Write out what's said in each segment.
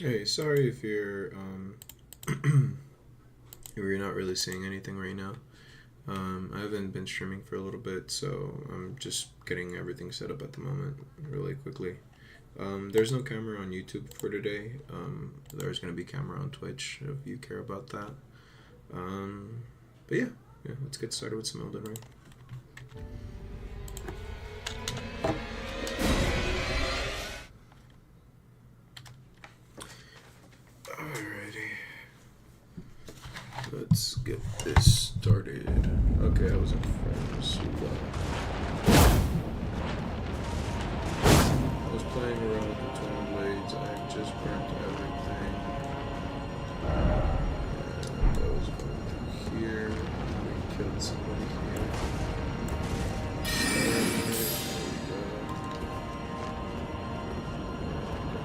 Hey, sorry if if you're not really seeing anything right now. I haven't been streaming for a little bit, so I'm just getting everything set up at the moment really quickly. There's no camera on YouTube for today. There's gonna be camera on Twitch if you care about that. Um, but yeah, let's get started with some Elden Ring. Alrighty, let's get this started. Okay, I was in frames. I was playing around with the twin blades. I just burnt everything. And I was going through here. We killed somebody here. There we go.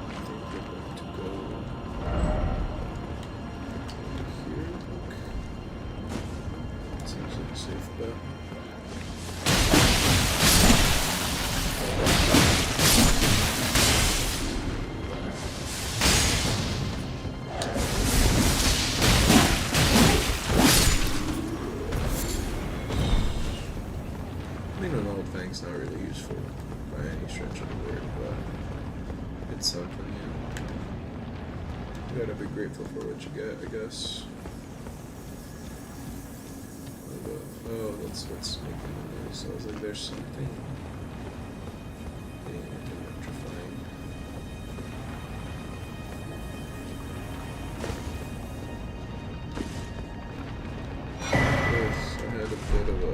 I think we're going to go here. Seems like a safe bet. I mean, an old fang's not really useful by any stretch of the word, but it's something, yeah. You gotta be grateful for what you get, I guess. Oh, that's what's making the noise. I was like, there's something electrifying. Yes, I had a bit of a...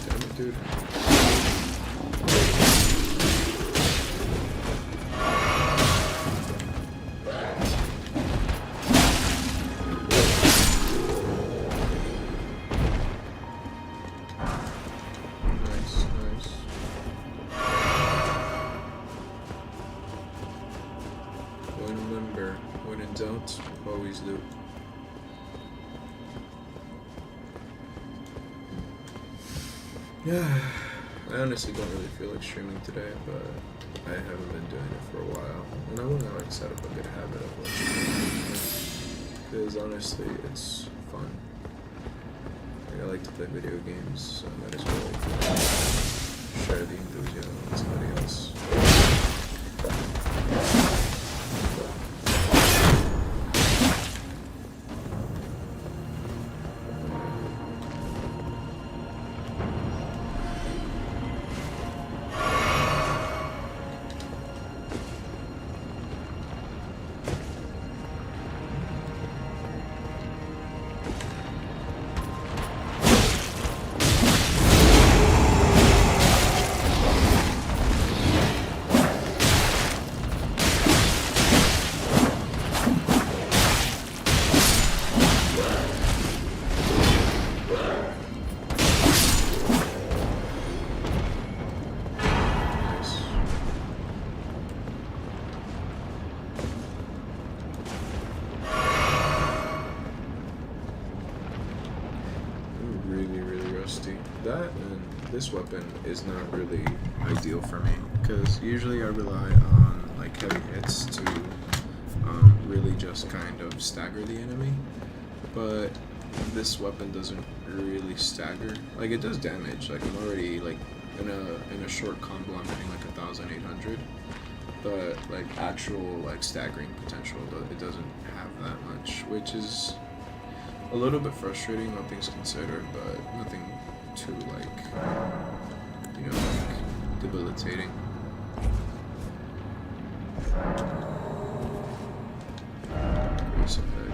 Damn it, dude. Nice, nice. Remember, when in doubt, always loot. Yeah, I honestly don't really feel like streaming today, but I haven't been doing it for a while, and I want to like set up a good habit of watching, because honestly, it's fun. Like, I like to play video games, so I might as well share the enthusiasm with somebody else. this weapon is not really ideal for me because usually I rely on like heavy hits to really just kind of stagger the enemy, but this weapon doesn't really stagger. Like it does damage. Like I'm already like in a short combo I'm hitting like 1,800, but like actual like staggering potential it doesn't have that much, which is a little bit frustrating all things considered, but nothing too like like debilitating. Grace effect,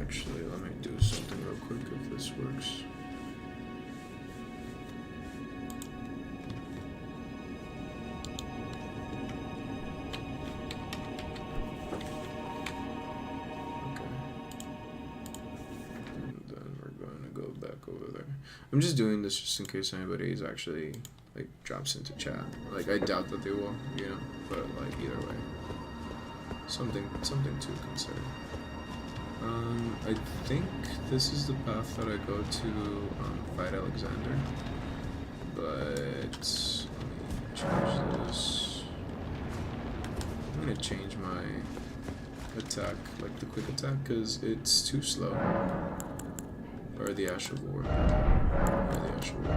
actually, let me do something real quick if this works. Over there. I'm just doing this just in case anybody is actually like drops into chat. Like I doubt that they will, but like either way, something to consider. I think this is the path that I go to fight Alexander, but let me change this. I'm gonna change my attack, like the quick attack, because it's too slow. Or the Ash of War. Or the Ash of War.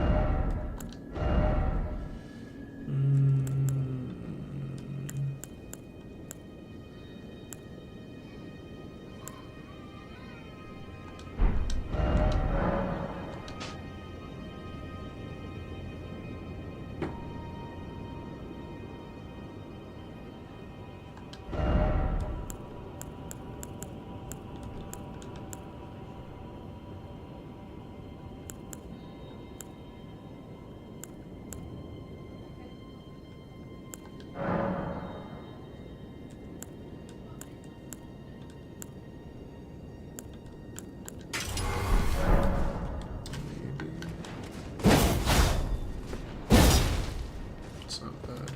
It's not bad,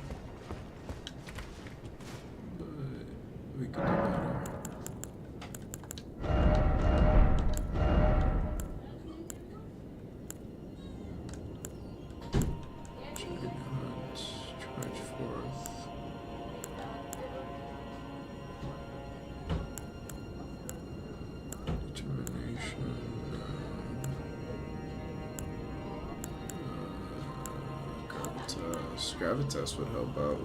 but we could do better. Juggernaut, charge forth. Determination. Gravitas would help out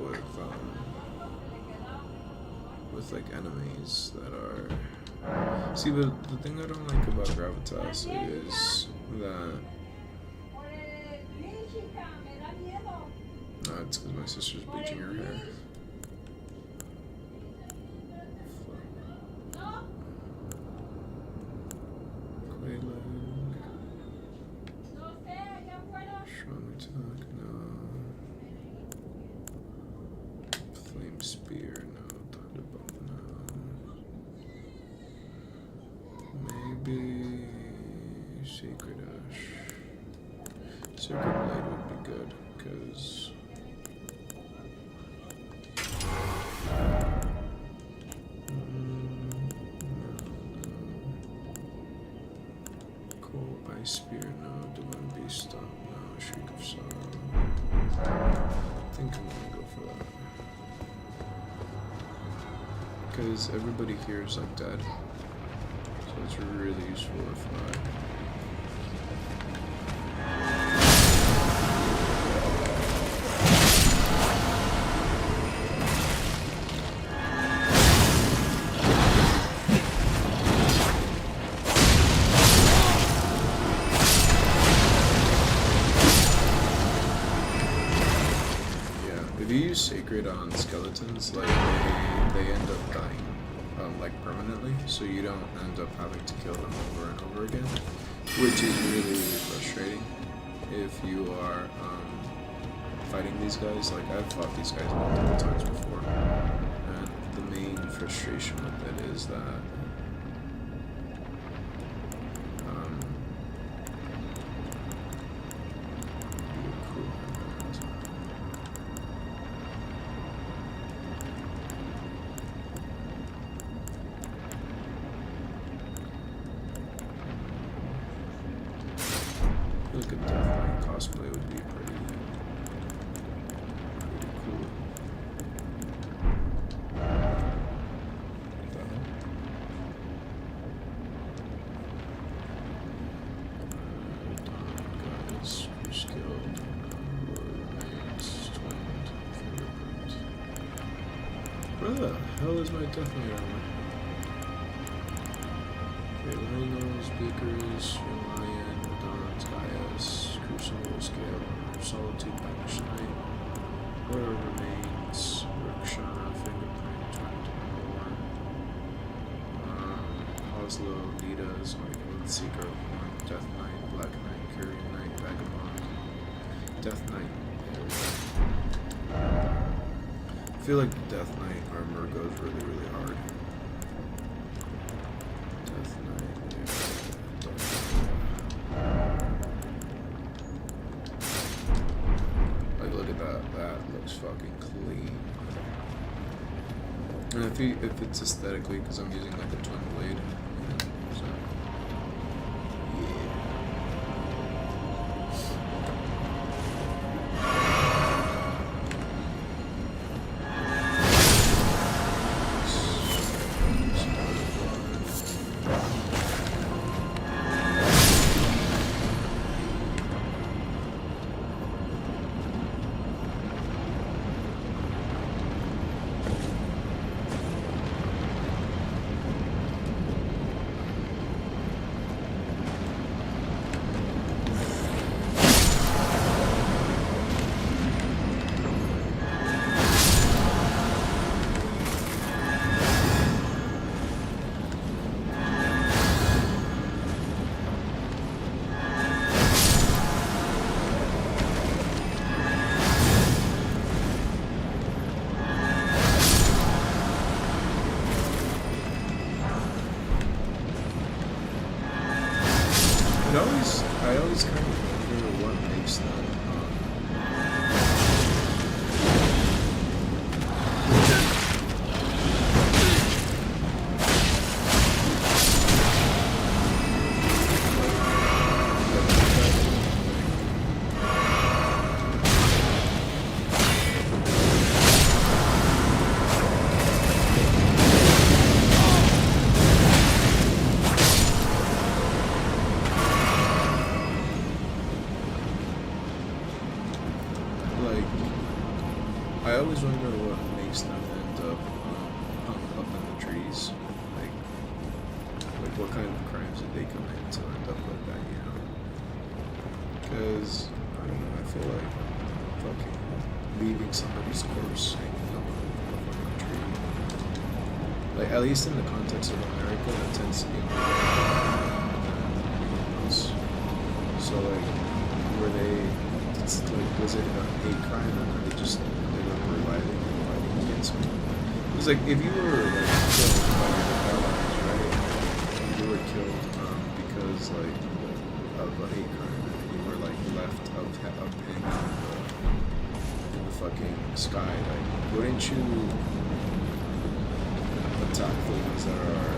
with like enemies that are. See, but the thing I don't like about Gravitas is that. No, it's because my sister's bleaching her hair. Strong attack, no. Flame spear, no. Thunderbolt, no. Maybe Sacred Ash. Sacred Blade would be good, because Ice Spear, no. Divine Beast Stomp, no. Shriek of Sorrow. I think I'm gonna go for that. Because everybody here is like dead. So it's really useful if I. If you use Sacred on skeletons, like they end up dying, like permanently, so you don't end up having to kill them over and over again, which is really, really frustrating if you are fighting these guys. Like I've fought these guys multiple times before, and the main frustration with it is that Where the hell is my Death Knight armor? Okay, Lionel's, Beakers, Young Lion, Dawn's, Gaius, Crucible, Scale, Solitude, Banish Knight, Whatever Remains, Rikshana, Fingerprint, Trying to More, Oslo, Nita, Zoic, Seeker of Horn, Death Knight, Black Knight, Carrion Knight, Vagabond, Death Knight. I feel like the Death Knight armor goes really, really hard. Death Knight, yeah. Like, look at that. That looks fucking clean. And if it's aesthetically, because I'm using like a twin blade. So, yeah. I always kind of wonder what makes them. I always wonder what makes them end up up in the trees. Like what kind of crimes did they commit to end up like that, you know? Because, I don't know, I feel like fucking leaving somebody's corpse hanging up a fucking tree. Like, at least in the context of America, that tends to be more than else. So, like, were they, it's like, was it a hate crime or were they just reviving and fighting against me? It's like if you were like killed by your allies, right? You were killed because like of a hate crime, and you were like left up hanging in the fucking sky. Like, wouldn't you attack the ones that are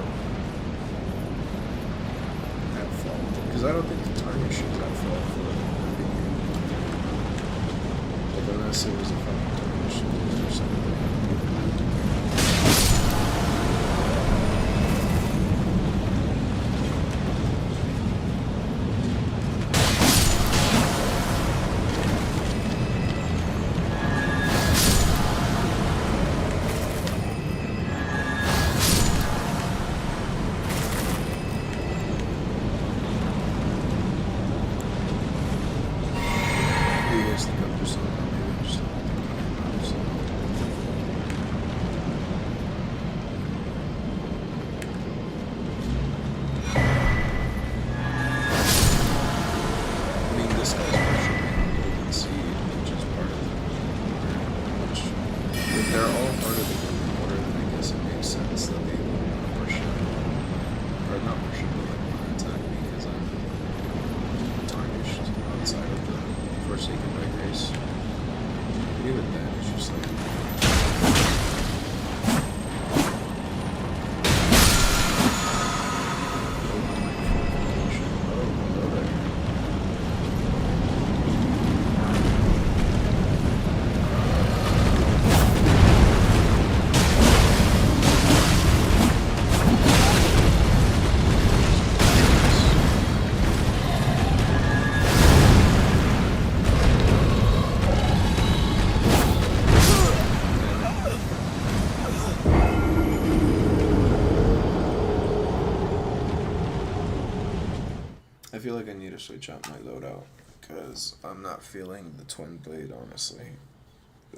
at fault? Because I don't think the tarnish is at fault for being, like, unless it was a fucking tarnish or something. They're all part of the golden order, then I guess it makes sense that they would push it. Or not push it, but like want to attack me because I'm tarnished outside of the Forsaken by Grace. But even then, it's just like... feel like I need to switch out my loadout because I'm not feeling the twin blade, honestly.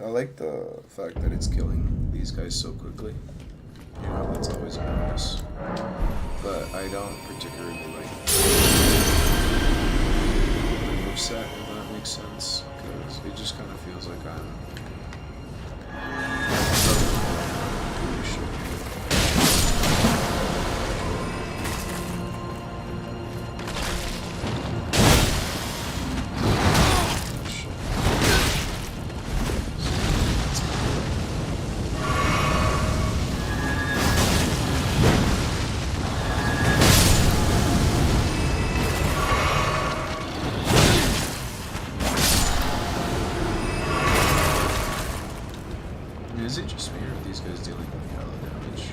I like the fact that it's killing these guys so quickly. You know, that's always a bonus. But I don't particularly like the moveset, if that makes sense, because it just kind of feels like I'm holy shit. Is it just me or are these guys dealing with hella damage?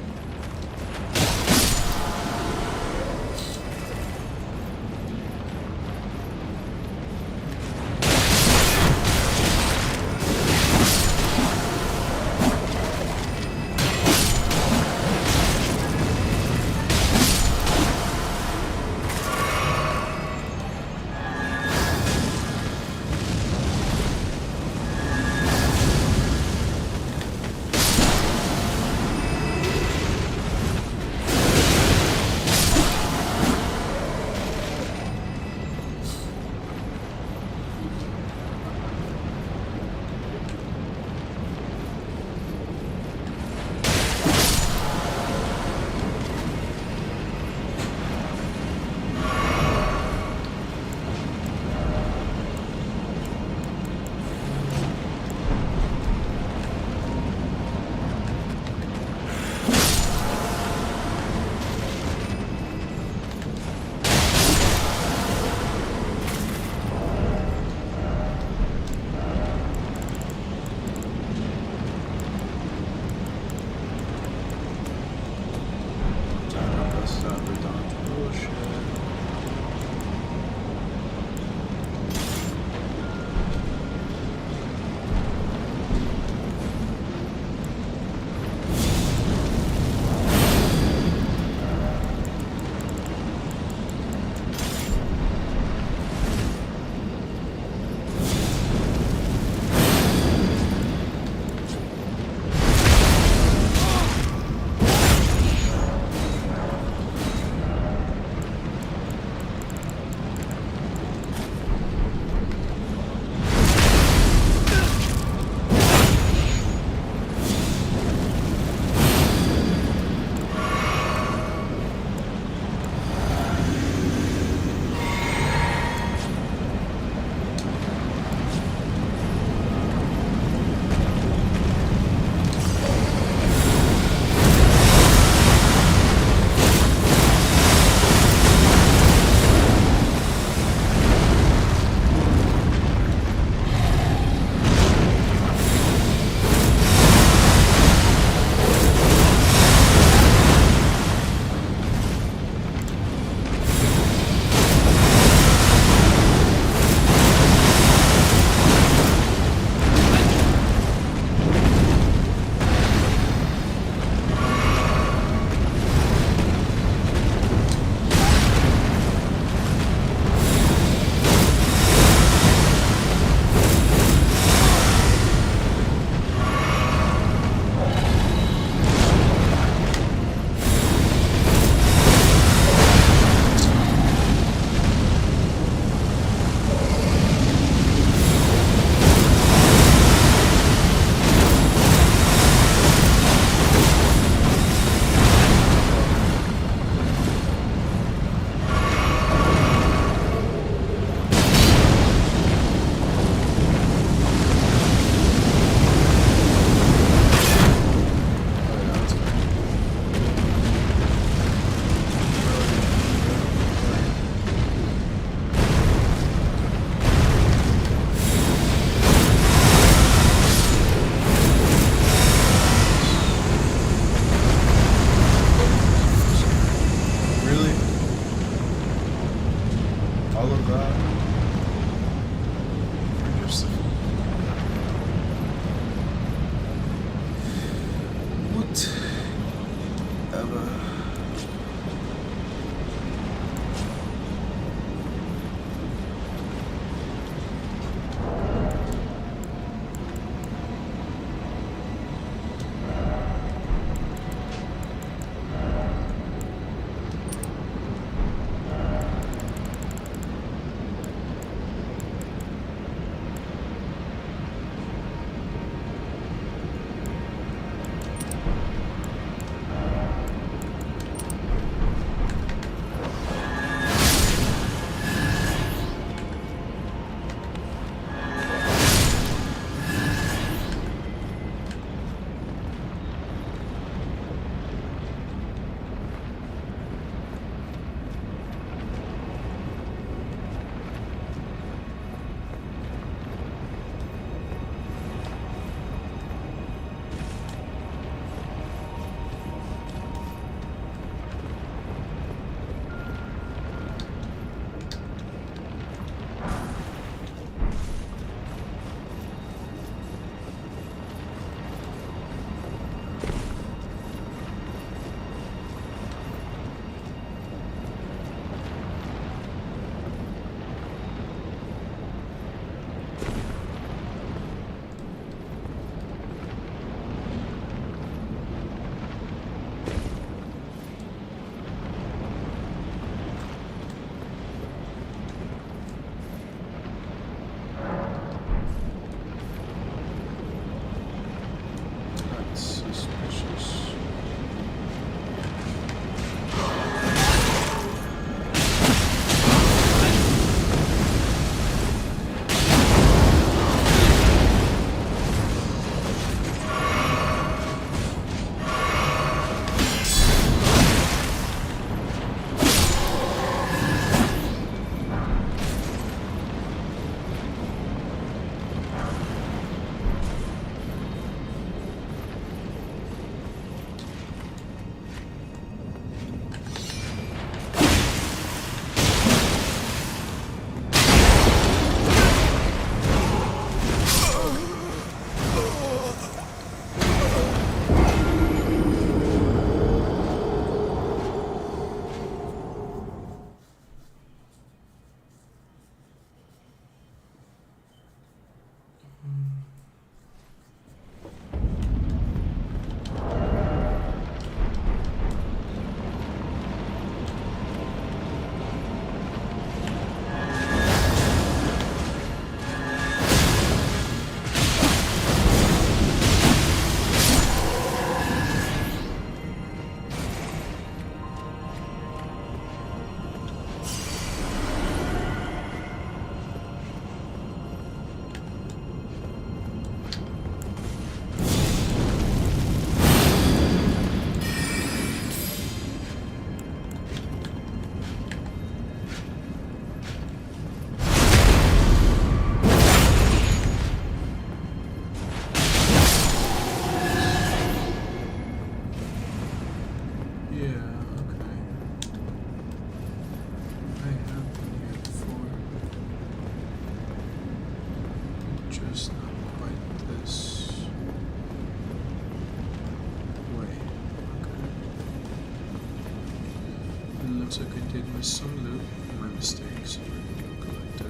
Looks like I did miss some loot. My mistake, so we're gonna collect it.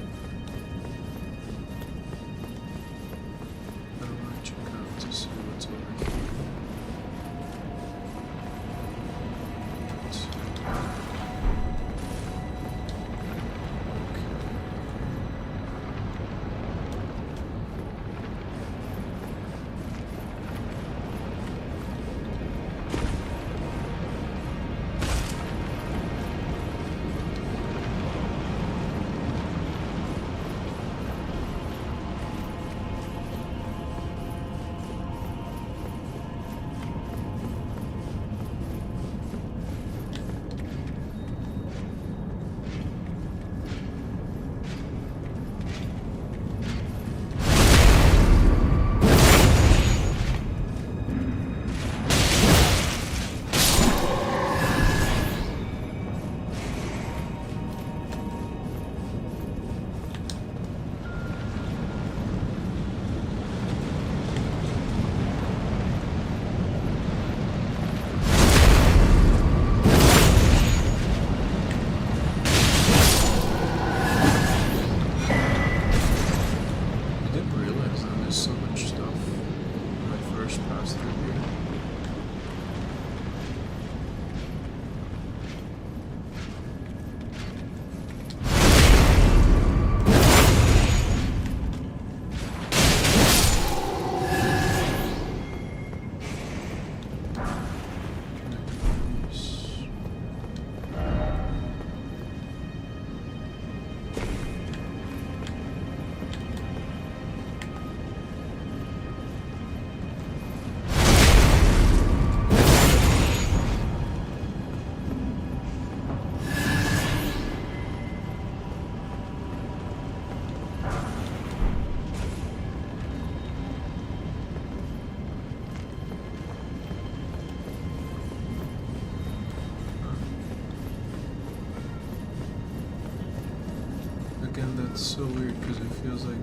I don't want to check out to see what's over here. Again, that's so weird because it feels like,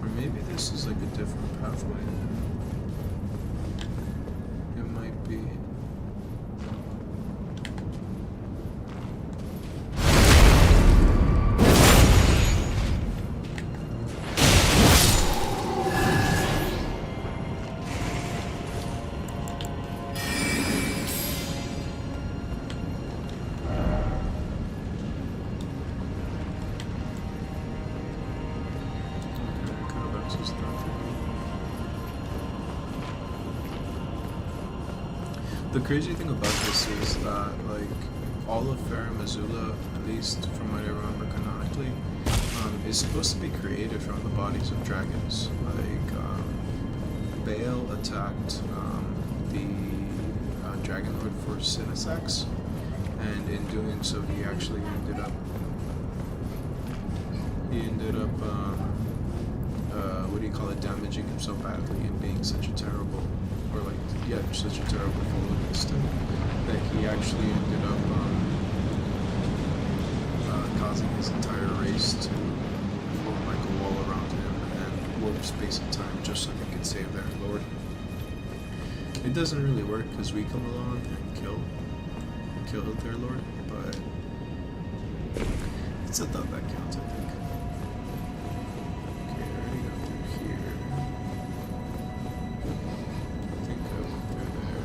or maybe this is like a different pathway. It might be. The crazy thing about this is that, like, all of Farum Azula, at least from what I remember canonically, is supposed to be created from the bodies of dragons. Like, Baal attacked the Dragon Lord for Sinisax, and in doing so, he actually ended up, what do you call it, damaging himself badly and being such a terrible, or like, yeah, such a terrible foe against him, that he actually ended up causing his entire race to form like a wall around him and warp space and time just so he could save their lord. It doesn't really work because we come along and kill their lord, but it's a thought that counts, I think. Okay, I already got through here. I think I went through there.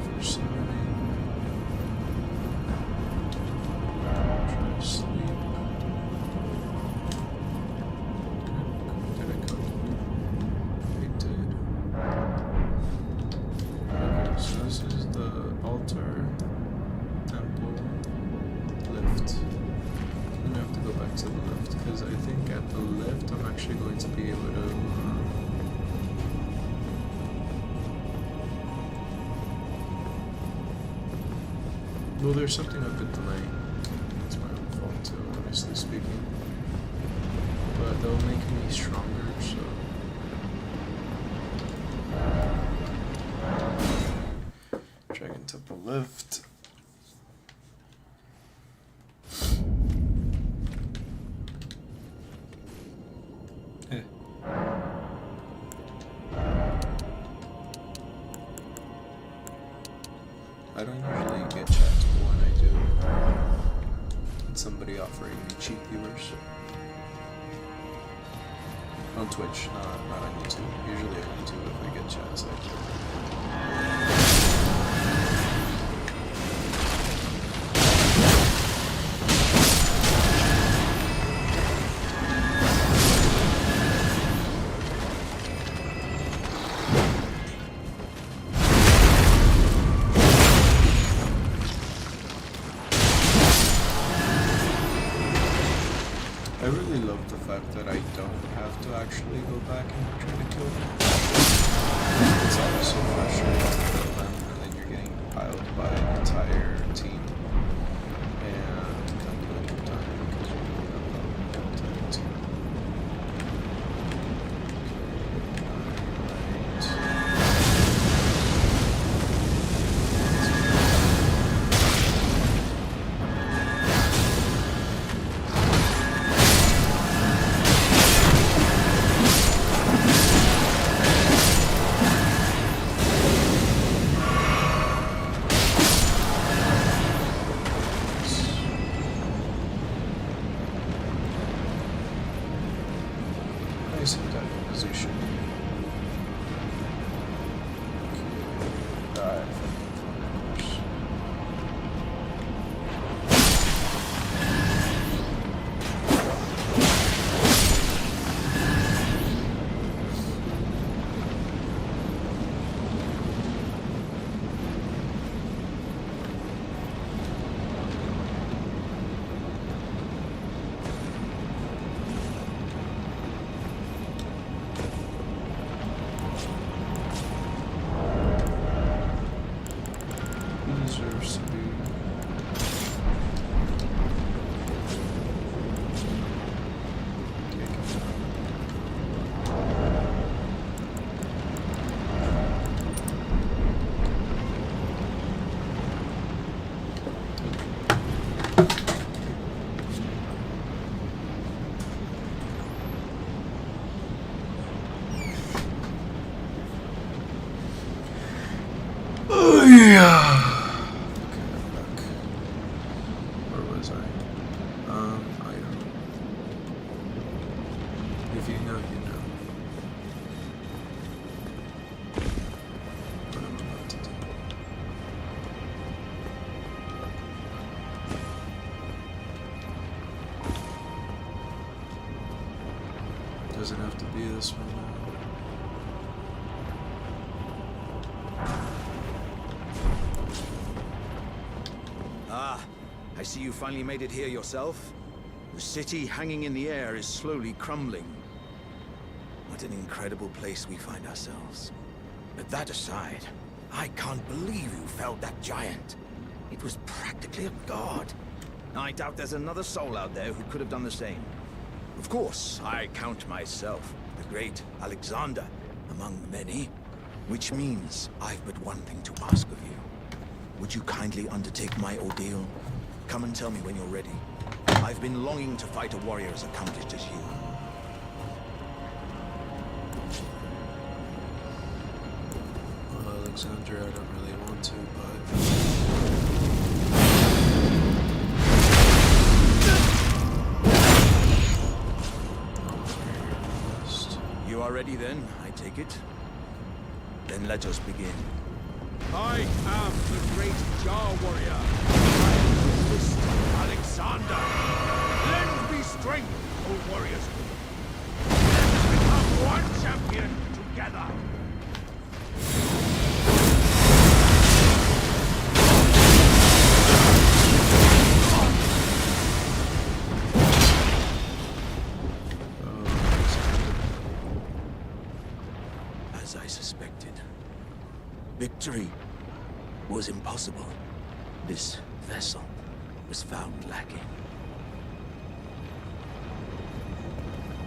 For summoning. Try to sleep. Did I go? I did. Okay, so this is the altar, temple, lift. I'm gonna have to go back to the lift because I think at the lift I'm actually going to be able to. Well, there's something I've been delaying. It's my own fault too, honestly speaking. But they'll make me stronger, so. Dragon Temple lift. I don't usually get chats, but when I do, it's somebody offering me cheap viewers. On Twitch, not on YouTube. Usually on YouTube, if I get chats, I do. I really love the fact that I don't have to actually go back and try to kill them. It's always so frustrating to kill them, and then you're getting piled by an entire team. And you can't do it in time because you don't have the entire team. Nice and tight position. Die from the deserves to be. Oh yeah. Item. If you know, you know. What I'm about to do. Doesn't have to be this one now. I see you finally made it here yourself. The city hanging in the air is slowly crumbling. What an incredible place we find ourselves. But that aside, I can't believe you felled that giant. It was practically a god. I doubt there's another soul out there who could have done the same. Of course, I count myself, the great Alexander, among many. Which means I've but one thing to ask of you. Would you kindly undertake my ordeal? Come and tell me when you're ready. I've been longing to fight a warrior as accomplished as you. Well, Alexander, I don't really want to, but... You are ready then, I take it? Then let us begin. I am the great Jar Warrior. I am resist Alexander. Lend me strength, O warriors. Let us become one champion together. As I suspected, victory was impossible. This vessel was found lacking.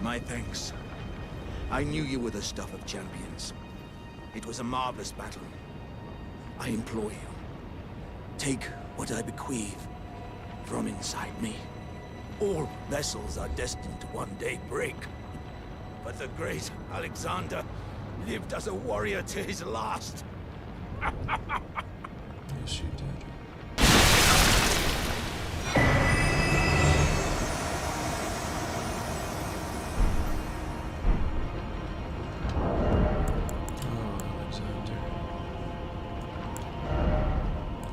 My thanks. I knew you were the stuff of champions. It was a marvelous battle. I implore you, take what I bequeath from inside me. All vessels are destined to one day break. But the great Alexander lived as a warrior to his last. Yes, you did. Oh, Alexander.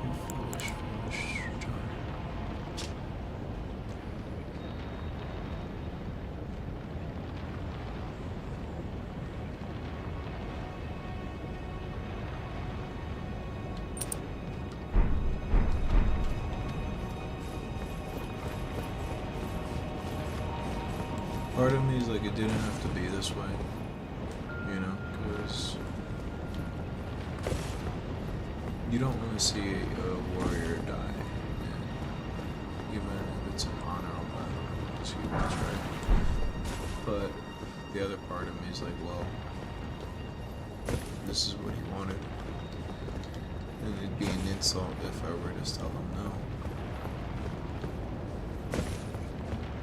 You foolish, foolish child. Part of me is like, it didn't have to be this way, you know, because you don't want to see a warrior die, and even if it's an honorable battle, it's humans, right? But the other part of me is like, well, this is what he wanted, and it'd be an insult if I were to tell him no.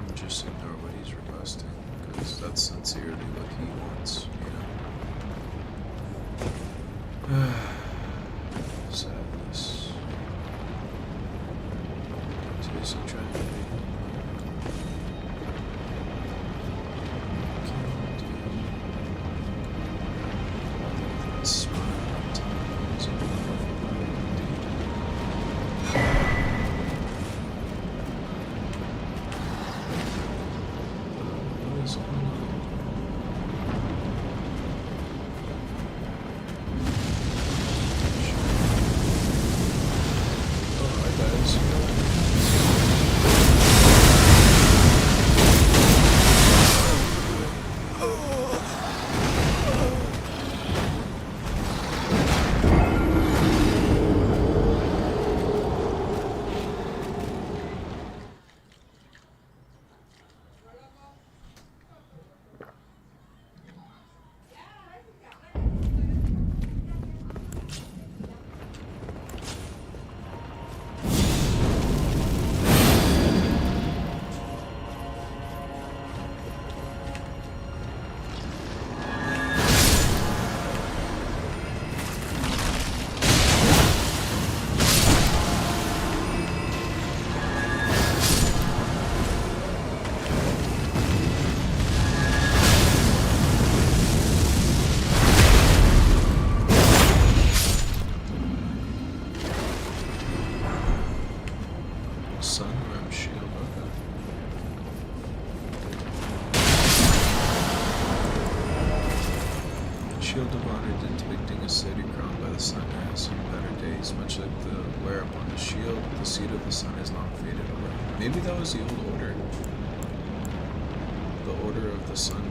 And just ignore what he's requesting, because that's sincerely what he wants, you know? Sadness. Taste of tragedy. Smile at times. What is going on? Oh, hi guys. Sunrim shield, okay. Shield of honor depicting a city crowned by the sun has seen better days, much like the wear upon the shield, the seed of the sun has long faded away. Maybe that was the old order. The order of the sun.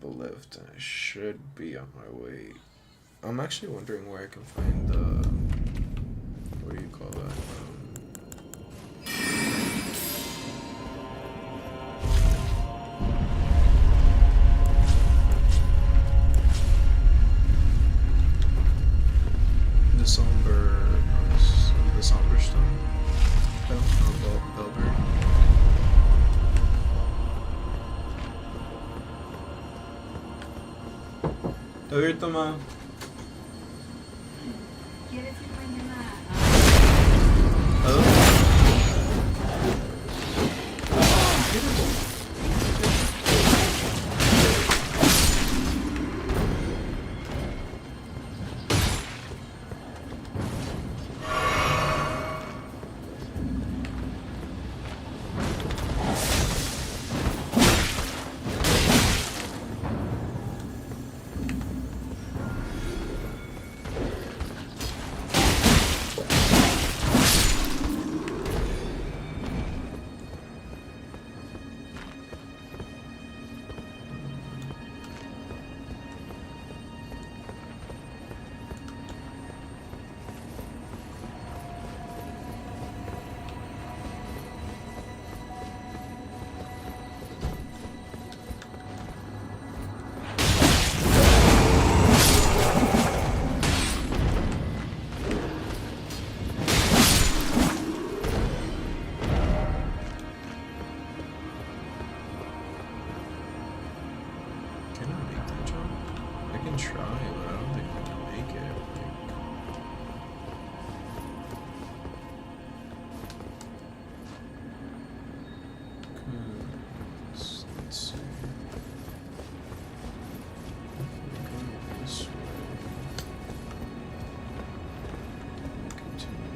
lift, and I should be on my way. I'm actually wondering where I can find the, what do you call that? The somber stone. Belberg. Ahorita, ma. ¿Quieres ir mañana Hello? Try, but I don't think I can make it. Let's see. If we go this way, continue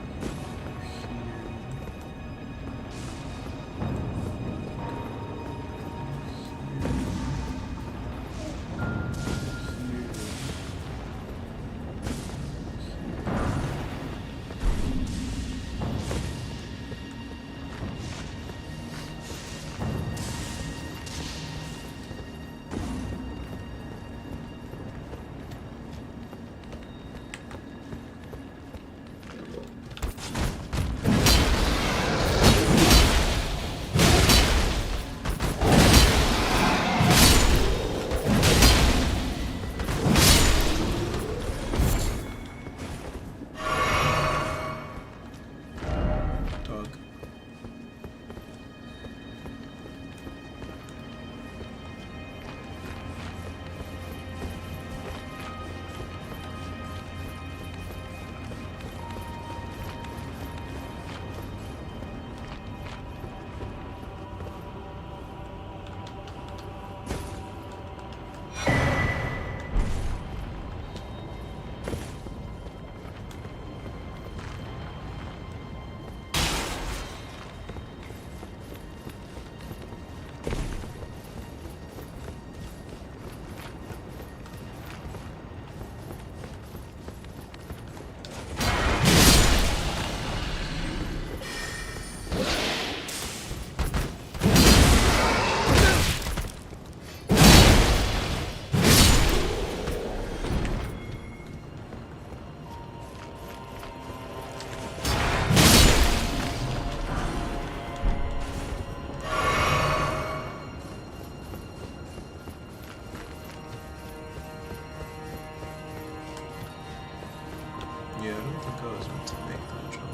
Yeah, I don't think I was meant to make that jump.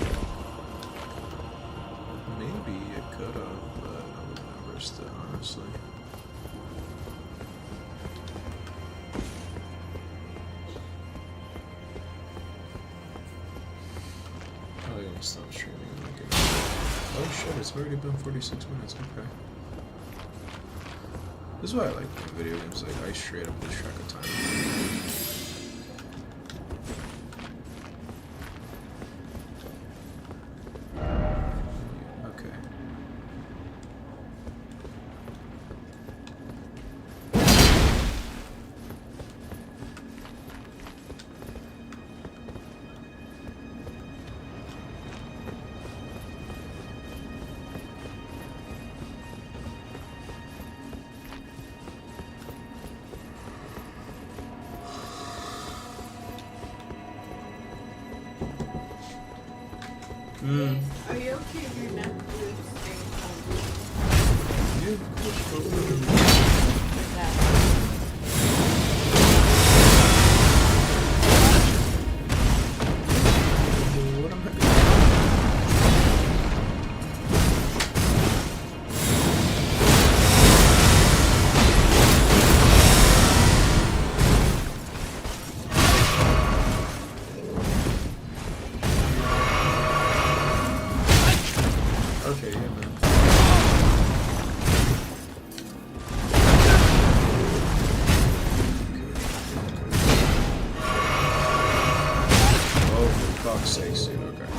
Maybe it could have, but I would have risked it, honestly. Probably gonna stop streaming and make it. Oh shit, it's already been 46 minutes, okay. This is why I like playing video games, like I straight up lose track of time. Mm. Are you okay if you're not good staying home? Yeah, of course. Like that. What am I? Okay, yeah, man. Oh, for fuck's sake, dude. Okay.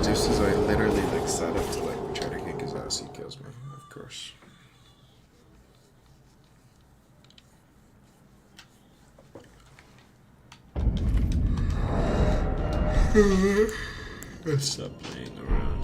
Just as I literally like set up to like try to kick his ass, he kills me, of course. Let's stop playing around.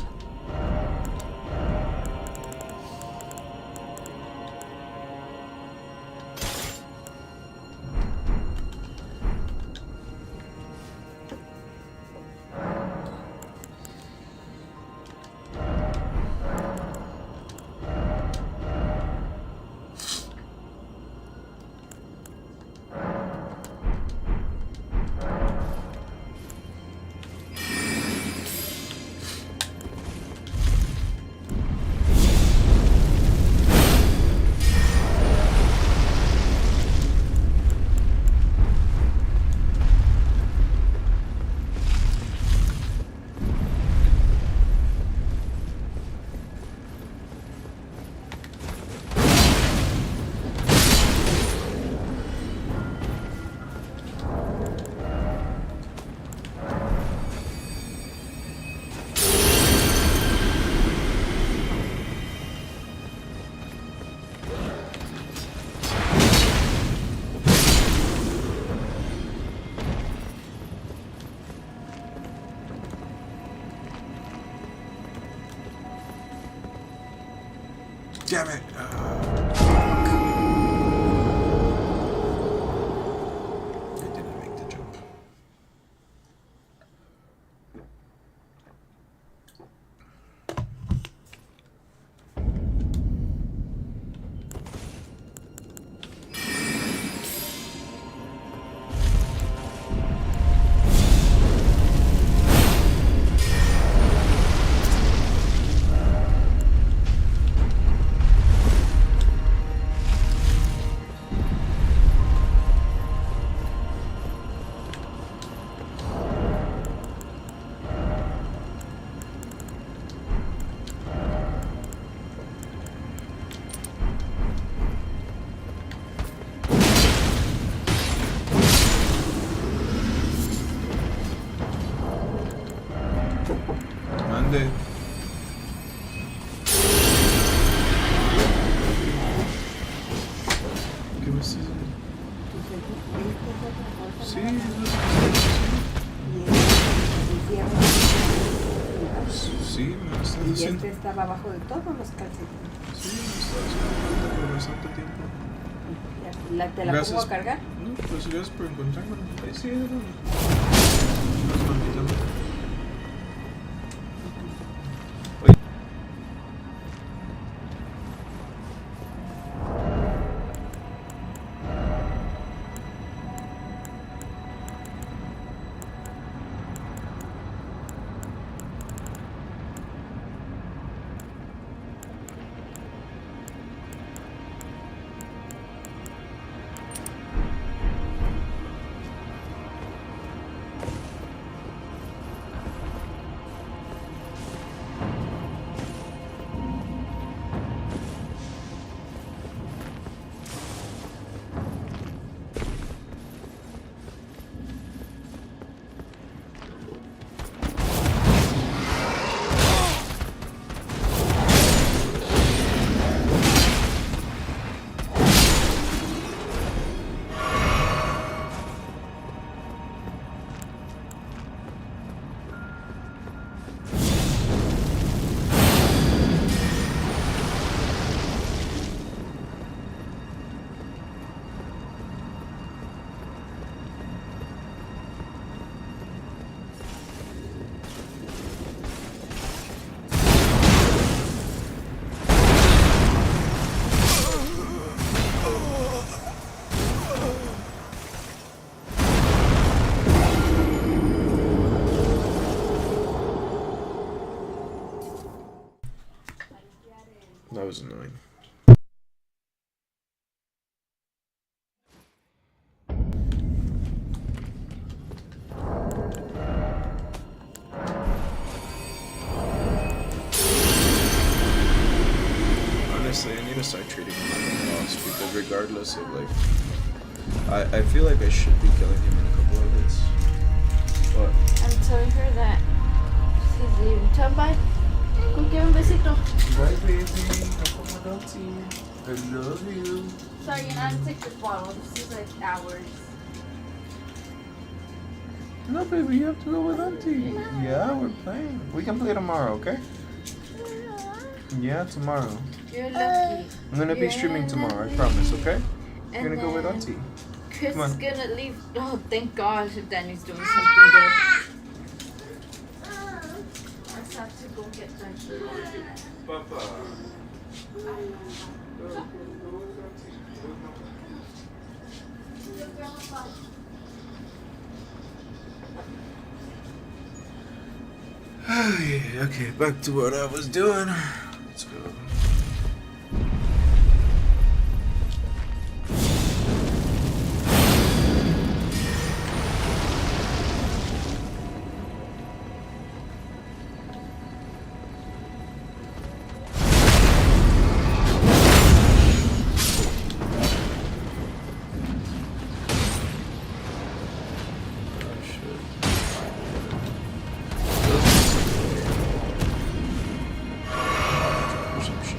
Damn it! Fuck. I didn't make the jump. Mande. ¿Qué me estás diciendo? Sí, sí, me lo estás Y diciendo. este estaba abajo de todos los calcetines. Sí, me estás haciendo por bastante tiempo. ¿Te la pongo a cargar? No, pues gracias por encontrarme. Ahí sí, no. No es maldita. was annoying. Honestly, I need to start treating him like a boss because regardless of like, I feel like I should be killing him in a couple of hits. But I'm telling her that she's leaving. Tell bye. Go give him a besito. bye, baby. I love you. Sorry, you're not to take this bottle. This is like hours. No, baby, you have to go with Auntie. Yeah, we're playing. We can play tomorrow, okay? Yeah, tomorrow. You're lucky. I'm gonna be streaming tomorrow, I promise, okay? You're And gonna go with then Auntie. Chris Come is on. gonna leave. Oh, thank gosh, if Danny's doing something good. I just have to go get that. Papa. Okay, back to what I was doing. Let's go. Oh shit.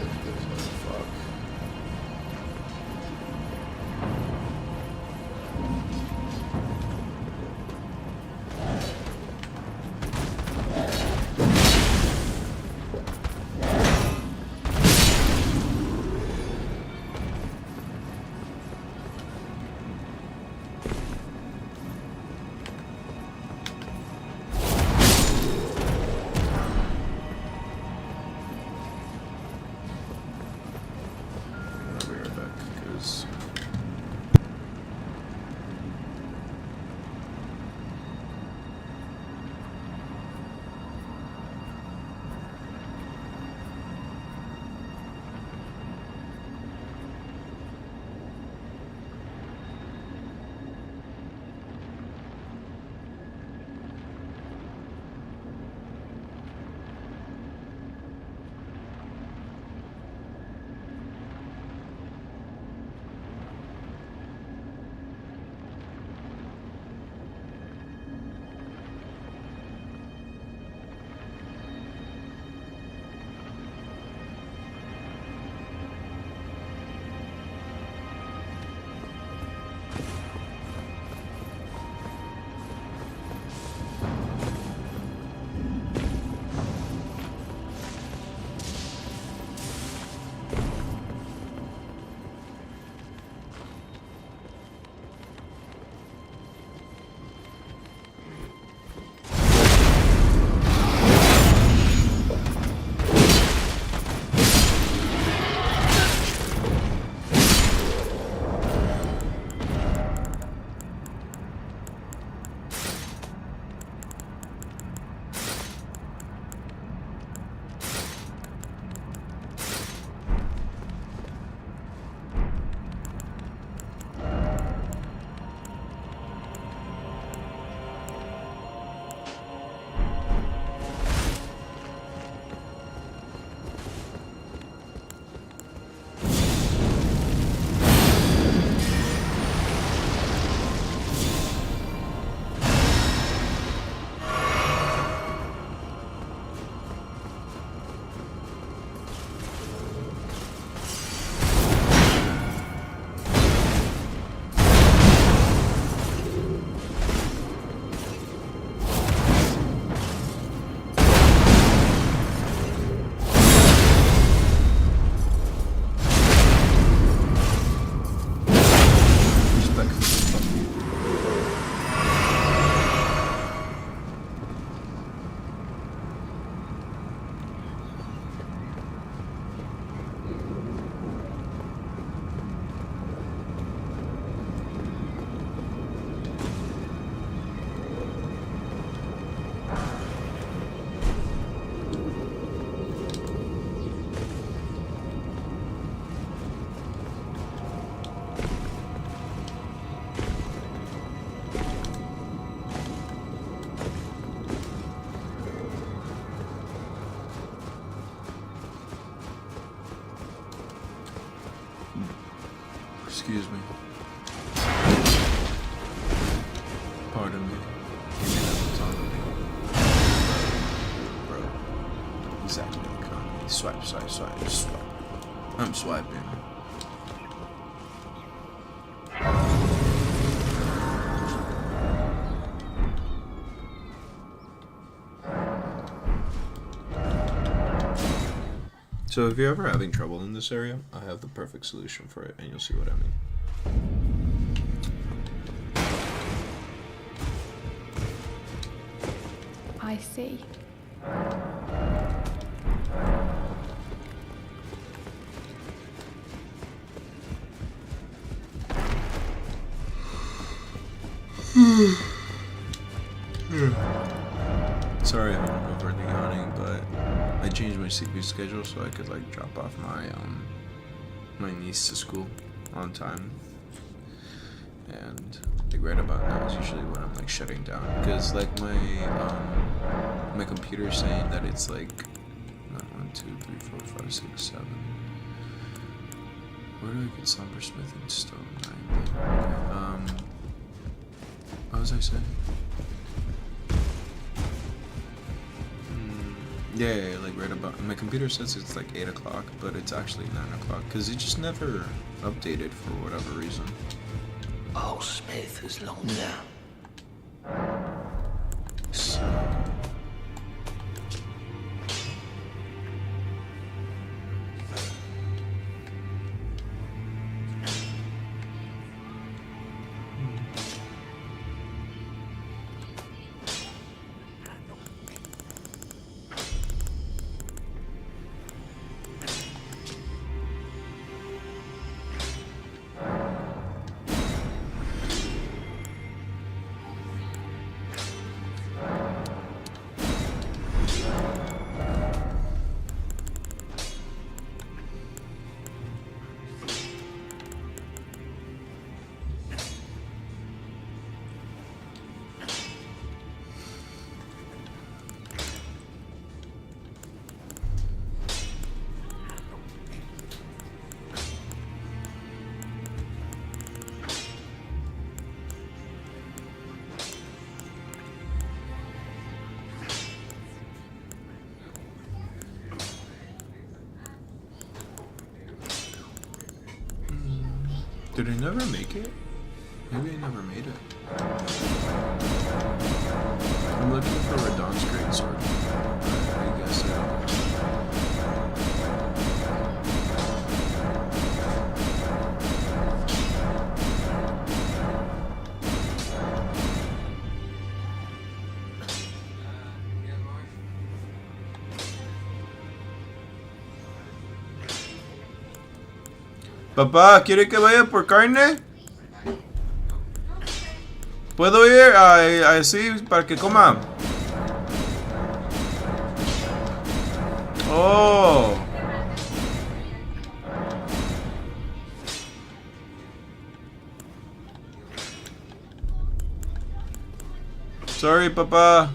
Excuse me. Pardon me. Bro, he's acting like a swipe, swipe, swipe, swipe. I'm swiping. So if you're ever having trouble in this area, I have the perfect solution for it, and you'll see what I mean. I see. Sorry if I'm overly yawning, but I changed my sleeping schedule so I could like drop off my niece to school on time. And like right about now is usually when I'm like shutting down, because like my computer is saying that it's like 1, 2, 3, 4, 5, 6, 7. Where do I get somber smithing stone? What was I saying? Yeah, like right about. My computer says it's like 8 o'clock, but it's actually 9 o'clock because it just never updated for whatever reason. Oh, Smith is long down. So. Did I never make it? Maybe I never made it. I'm looking for Radon's greatsword. I guess Papá, ¿quiere que vaya por carne? ¿Puedo ir así para que coma? Oh. Sorry, papá.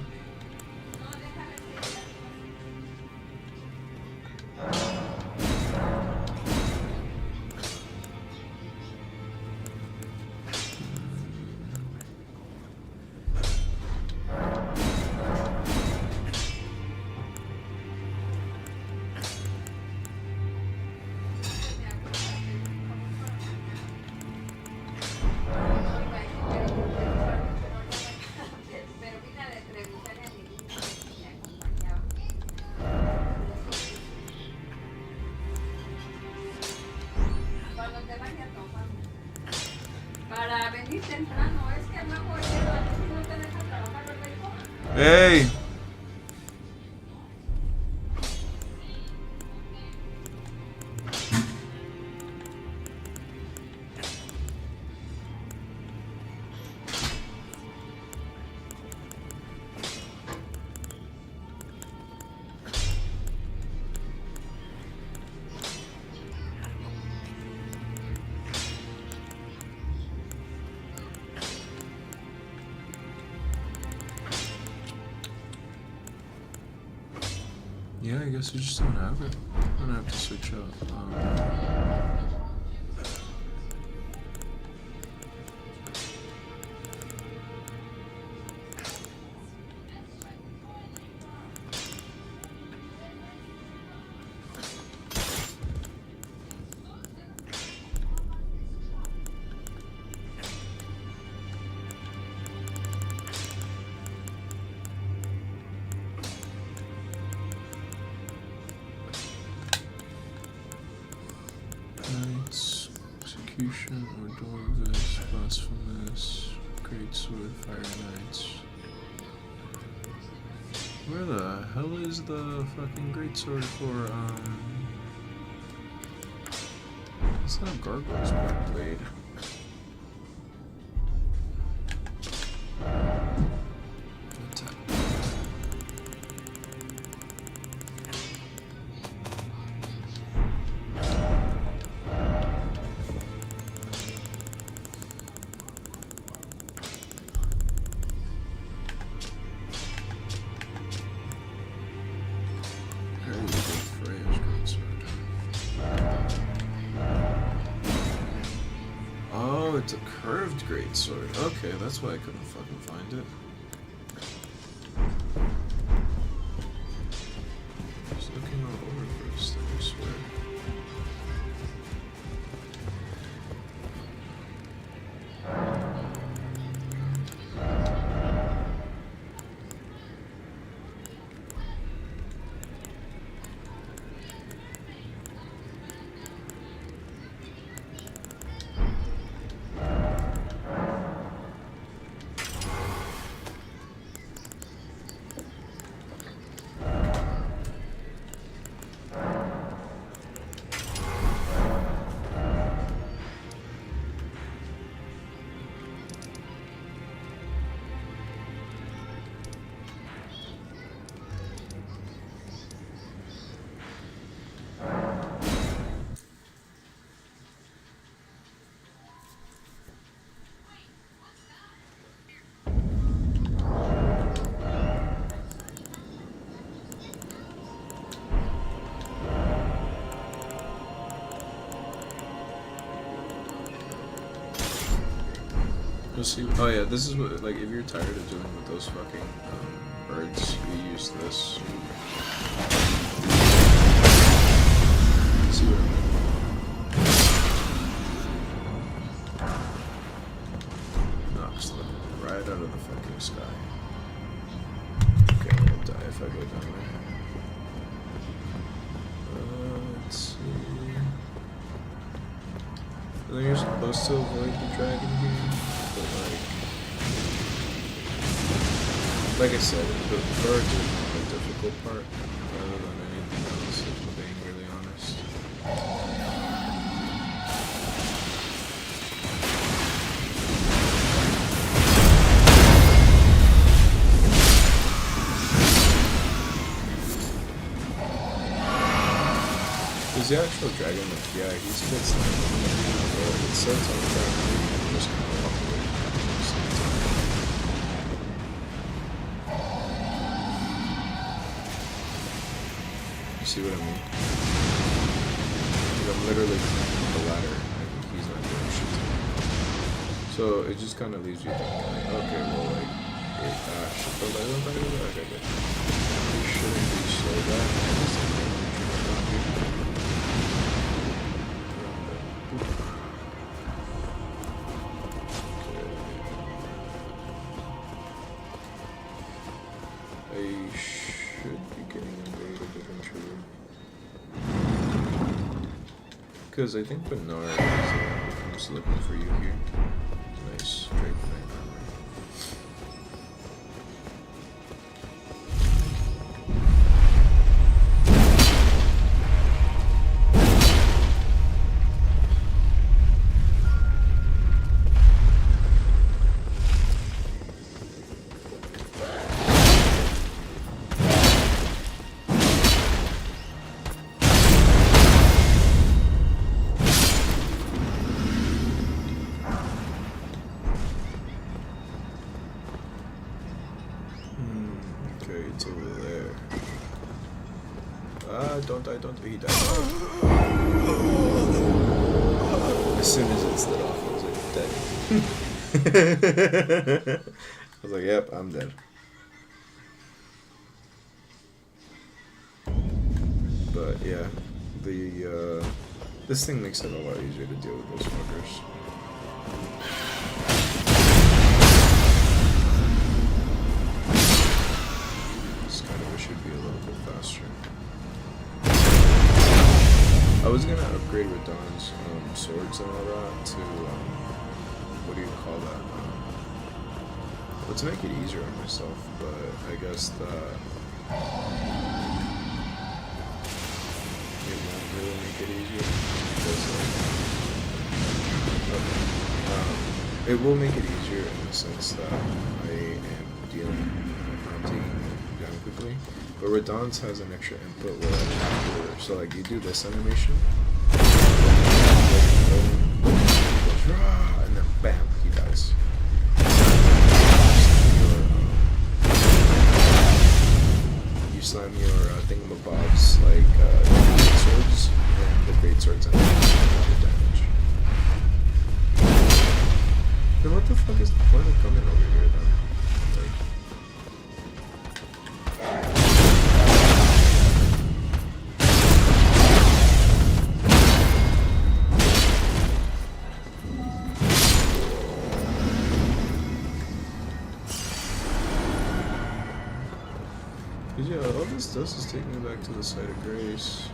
Para venir temprano, es que luego no te deja trabajar, ¿verdad, hijo? Hey. Yeah, I guess we just don't have it. I'm gonna have to switch up. Execution or Dwarvis, Blasphemous, Great Sword, Fire Knights. Where the hell is the fucking Great Sword for, it's not Gargoyle's Blade. Attack. Oh, it's a curved great sword. Okay, that's why I couldn't fucking find it. Just looking all over for this thing, I swear. You'll see. Oh yeah, this is what, like, if you're tired of dealing with those fucking birds, you use this. See what I mean? Knocks them right out of the fucking sky. Okay, I'm gonna die if I go down there. Let's see. I think you're supposed to avoid the dragon here. Like I said, the birds are the difficult part rather than anything else, if I'm being really honest. Is the actual dragon, like, yeah, he's a bit slimy. It says on the dragon, just kind of walk away. See what I mean? Like, I'm literally climbing the ladder and he's not doing shit to me. So it just kind of leaves you thinking, like, okay, well, like, shit, okay, good. You shouldn't be so bad. I should be getting invaded eventually. Because I think Bernard is looking for you here. Nice straight knight armor. It's over there. Don't die, he died. As soon as it slid off, I was like, dead. I was like, yep, I'm dead. But yeah, this thing makes it a lot easier to deal with those fuckers. Should be a little bit faster. I was gonna upgrade Radon's swords and all that to what do you call that? Well, to make it easier on myself, but I guess that it won't really make it easier because it will make it easier in the sense that I am not taking it down quickly. But Radon's has an extra input where after, so like you do this animation, and then bam, he dies. You slam your thingamabobs like swords, and the great swords and damage. Then what the fuck is the point of coming over here then? Like, yeah, all this does is take me back to the site of grace.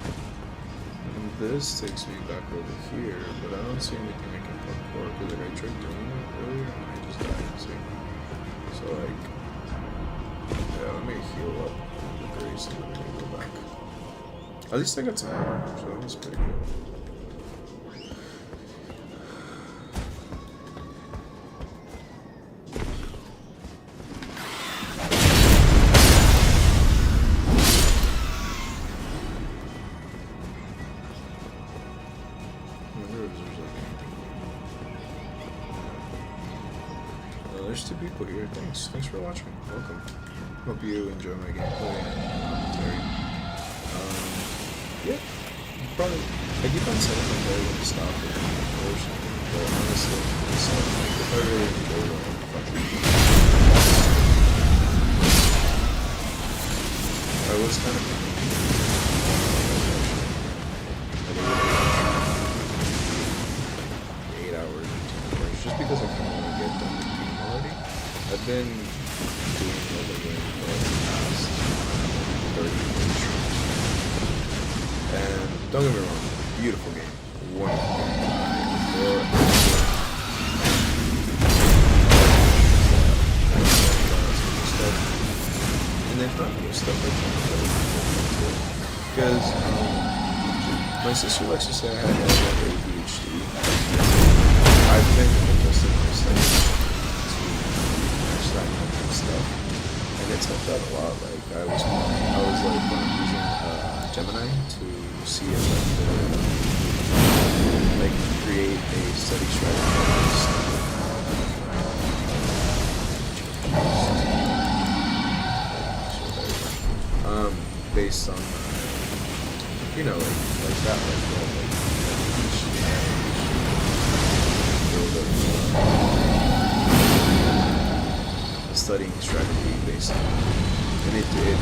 And this takes me back over here, but I don't see anything I can parkour because like, I tried doing it earlier and I just died. See? So like, yeah, let me heal up the grace and then I'm gonna go back. At least I got some armor, so that was pretty cool. There's two people here. Thanks for watching. Welcome. Hope you enjoy my gameplay and commentary. Yeah. Probably. I keep on saying I'm very going to stop it or something, but honestly, it's like if I really enjoy it, I'll fucking I was kind of 8 hours or 10 hours just because I kind of want to get done with the game already. I've been doing Elden for the past 30 minutes. And don't get me wrong, beautiful game. Wonderful game. And if not new stuff, I think because my sister likes to say I have ADHD. I've been adjusting my stuff to match that kind of stuff, and it's helped out a lot. Like I was like using Gemini to see if I could like create a study strategy. Based on you know like that studying strategy based on and it did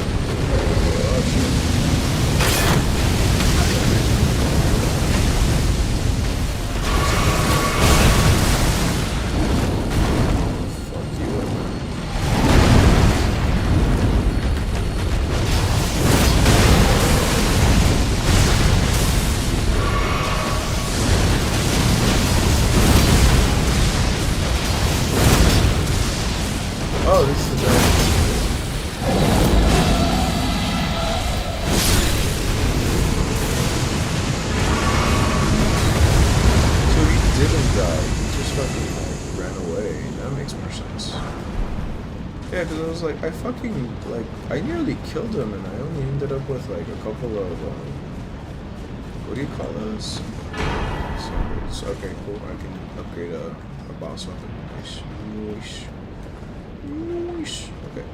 oh, this is so he didn't die, he just fucking ran away. That makes more sense. Yeah, because I was like, I nearly killed him and I only ended up with like a couple of, what do you call those? So, okay, cool, I can upgrade a boss weapon. Nice. Okay,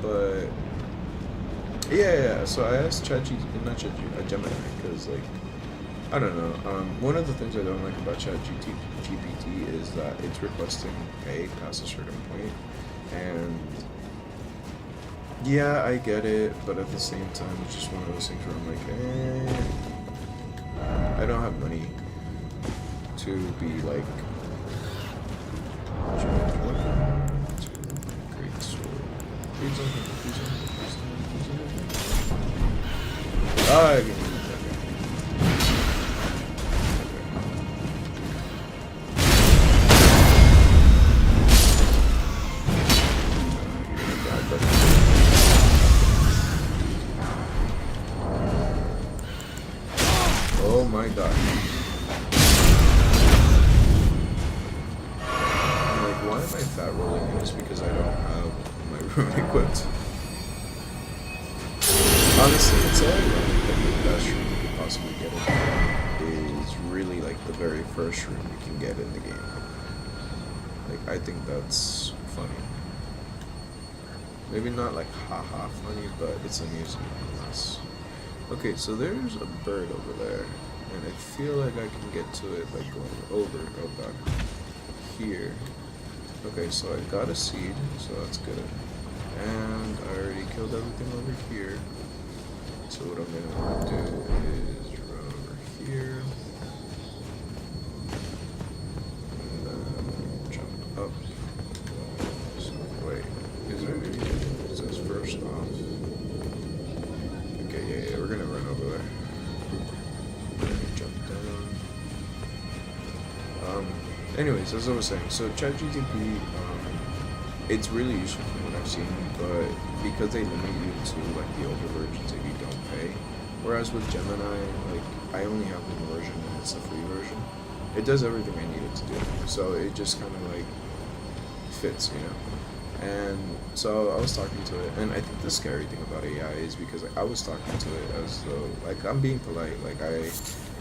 but yeah, so I asked Gemini, because like, I don't know, one of the things I don't like about ChatGPT is that it's requesting pay past a certain point, and yeah, I get it, but at the same time, it's just one of those things where I'm like, I don't have money to be like, drone equipped. Honestly, it's all the best room you could possibly get it is really like the very first room you can get in the game. Like, I think that's funny. Maybe not like haha funny, but it's amusing nonetheless. Okay, so there's a bird over there, and I feel like I can get to it by going over, oh god, here. Okay, so I got a seed, so that's good. And I already killed everything over here. So what I'm gonna want to do is run over here. And then jump up. So wait, is there anything that says first off? Okay, yeah, we're gonna run over there. Jump down. Anyways, as I was saying, so ChatGPT, it's really useful from what I've seen, but because they limit you to like the older versions that you don't pay, whereas with Gemini, like I only have one version and it's the free version. It does everything I need it to do, so it just kind of like fits, you know. And so I was talking to it, and I think the scary thing about AI is because like, I was talking to it as though like I'm being polite, like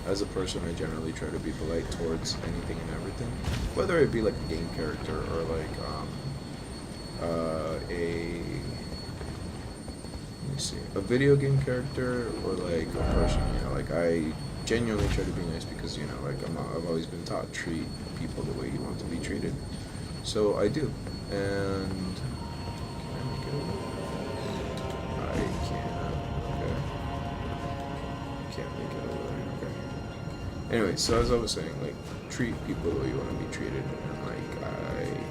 as a person, I generally try to be polite towards anything and everything, whether it be like a game character or like a video game character or like a person, you know, like I genuinely try to be nice because, you know, like I've always been taught treat people the way you want to be treated, so I do. And can I make it over? I can. Okay. Can't make it over. Okay. Anyway, so as I was saying, like treat people the way you want to be treated, and like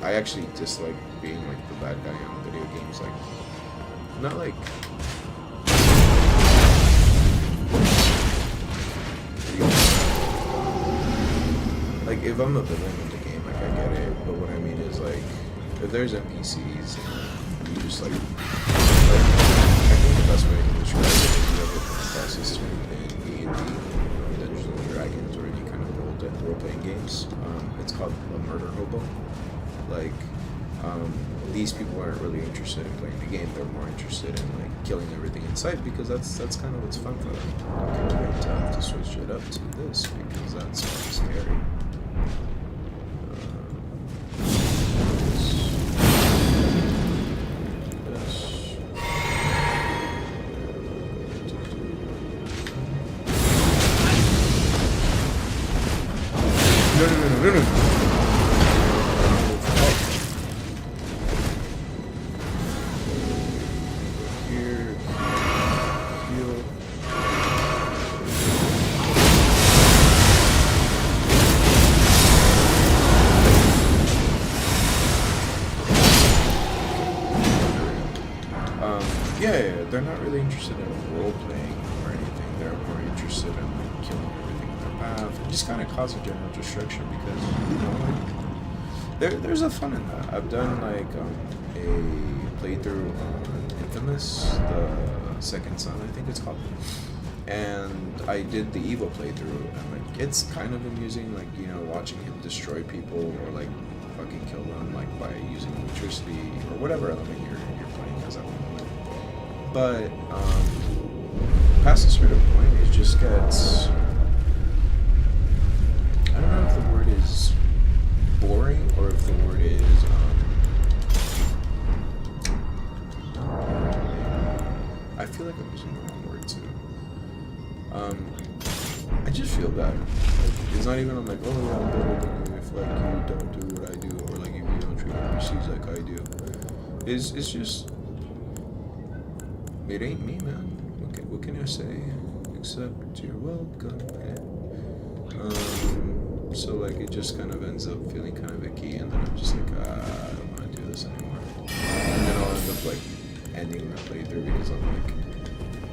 I actually dislike being like the bad guy on video games, like not like if I'm a villain in the game, like I get it, but what I mean is like if there's NPCs and you just like I think the best way to describe it is you ever come across this term in D&D, Dungeons and Dragons, or any kind of role-playing games. It's called a murder hobo. Like these people aren't really interested in playing the game; they're more interested in like killing everything in sight because that's kind of what's fun for them. Okay, we're going to have to switch it up to this because that's scary. No. Here, heal. Yeah, they're not really interested in role playing or anything. They're more interested in like killing everything in their path and just kind of causing general destruction because you know like there's a fun in that. I've done like a playthrough on Infamous, the Second Son, I think it's called, and I did the Evo playthrough, and like it's kind of amusing, like you know watching him destroy people or like fucking kill them like by using electricity or whatever element you're playing as at the moment. But past a certain point, it just gets, I don't know if the word is boring or if the word is I feel like I'm using the wrong word too. I just feel bad. Like, it's not even I'm like, oh yeah, I'm better than you if like you don't do what I do or like if you don't treat NPCs like I do. It's just it ain't me, man. What can I say? Except you're welcome. So like it just kind of ends up feeling kind of icky, and then I'm just like, I don't want to do this anymore. And then I'll end up like ending my playthrough because I'm like,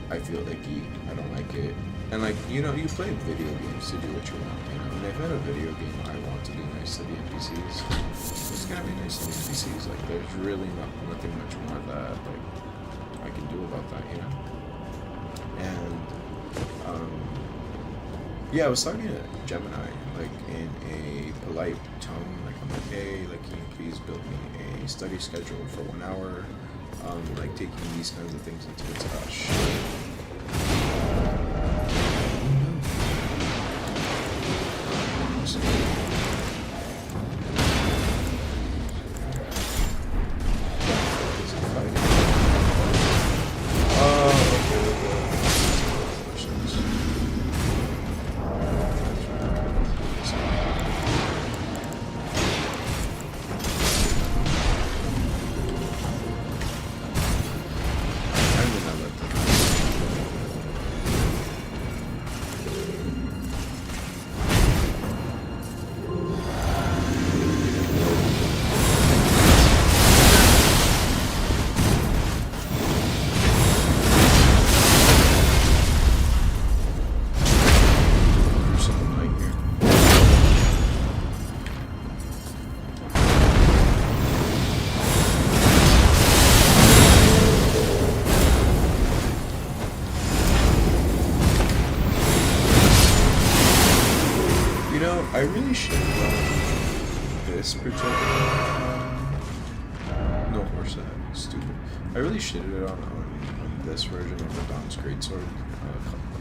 I feel icky. I don't like it. And like you know, you play video games to do what you want, you know. And if in a video game I want to be nice to the NPCs, it's gonna be nice to the NPCs. Like there's really nothing much more that like I can do about that, you know. And yeah, I was talking to Gemini like in a polite tone, like I'm like, hey, like can you please build me a study schedule for 1 hour like taking these kinds of things into its shit. I really should have done this particular. No horse head, stupid. I really shitted it on this version of the Dawn's Greatsword,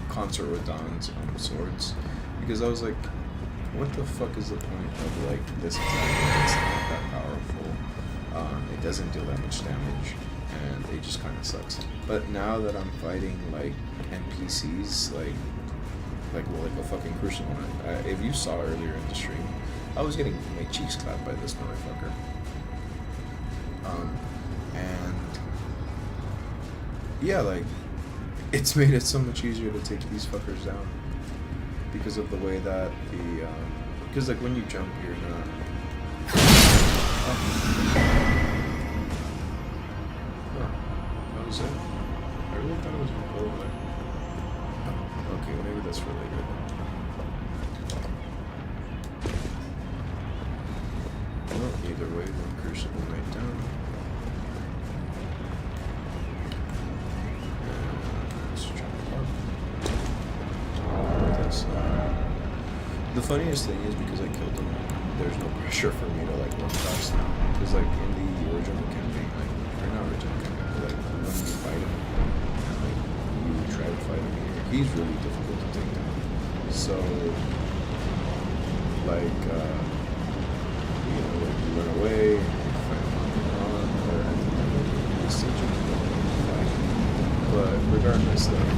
Consort with Dawn's swords, because I was like, what the fuck is the point of like this attack? It's not that powerful. It doesn't deal that much damage, and it just kind of sucks. But now that I'm fighting like NPCs, like a fucking Crucible. If you saw earlier in the stream, I was getting my cheeks clapped by this motherfucker. And yeah, like it's made it so much easier to take these fuckers down because of the way that the because like when you jump, you're not. That was it. I really thought it was gonna go over there. Okay, maybe that's really good. Well, either way, one Crucible Knight down. Let's jump up. This, the funniest thing is because I killed him, there's no pressure for me to like run fast now. Because like in the original campaign, or not original campaign, but like when you fight him, and like you try to fight him here, he's really difficult to take down. So, like, you know, like you run away, and you fight him on, or anything. It's such a difficult fight. But regardless, though.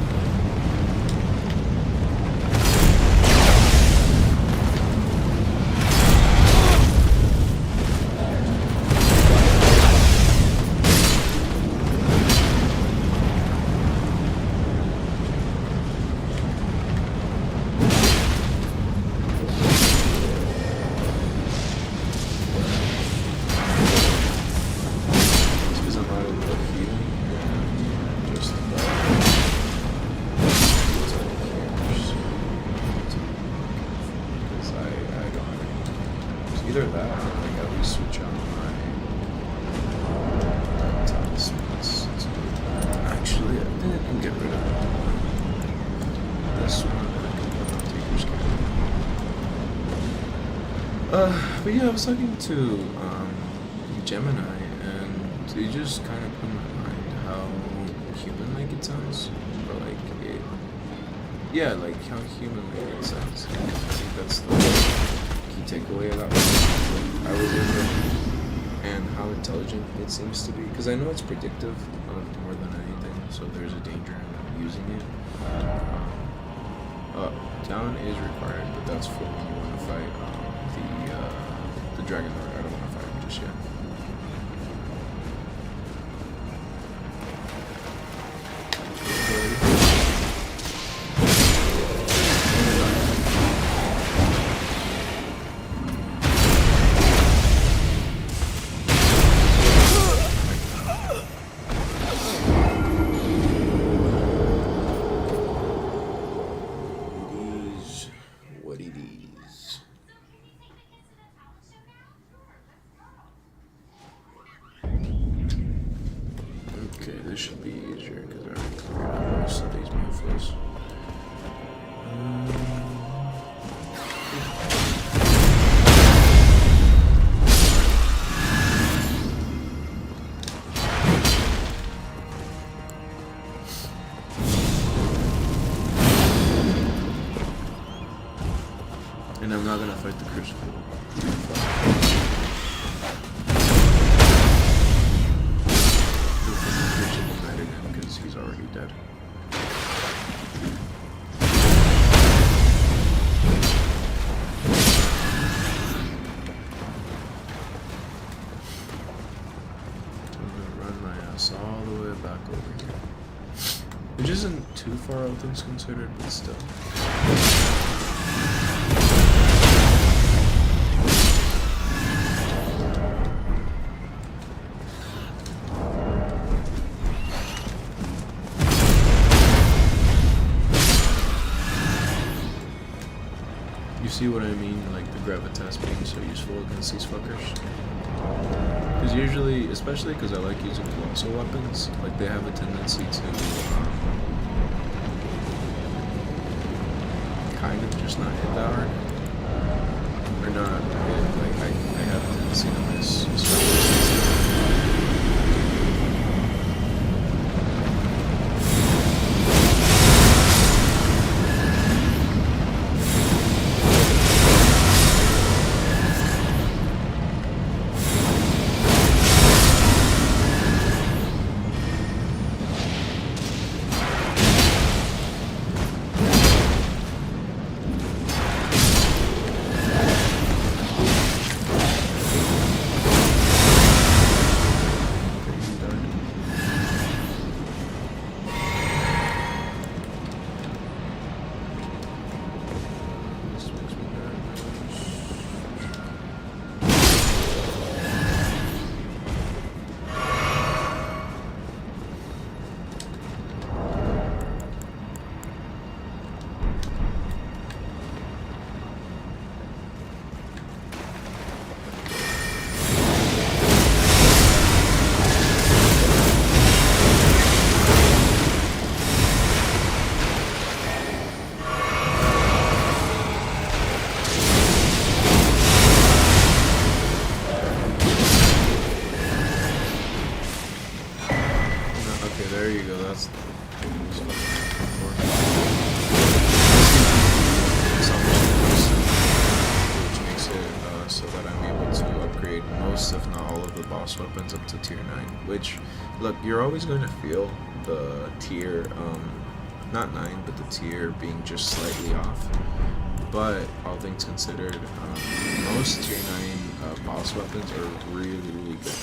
Either that or like at least switch out my talismans to actually I think I can get rid of this one and I can put on Taker's Cap. But yeah, I was talking to Gemini and he just kind of put in my mind how human like it sounds. Or like it like how human like it sounds. I think that's the takeaway about I was in and how intelligent it seems to be, because I know it's predictive more than anything, so there's a danger in using it. Down is required, but that's for when you want to fight the Dragon Lord. I don't want to fight him just yet. Okay, this should be easier because I already cleared out most of these mofos. Because he's already dead. All the way back over here. Which isn't too far, all things considered, but still. You see what I mean? Like the gravitas being so useful against these fuckers? Because usually, especially because I like using colossal weapons, like they have a tendency to kind of just not hit that hard. Or not hit, like I have a tendency to miss. There you go, that's which makes it so that I'm able to upgrade most, if not all, of the boss weapons up to tier 9. Which, look, you're always going to feel the tier, not 9, but the tier being just slightly off. But all things considered, most tier 9 boss weapons are really, really good.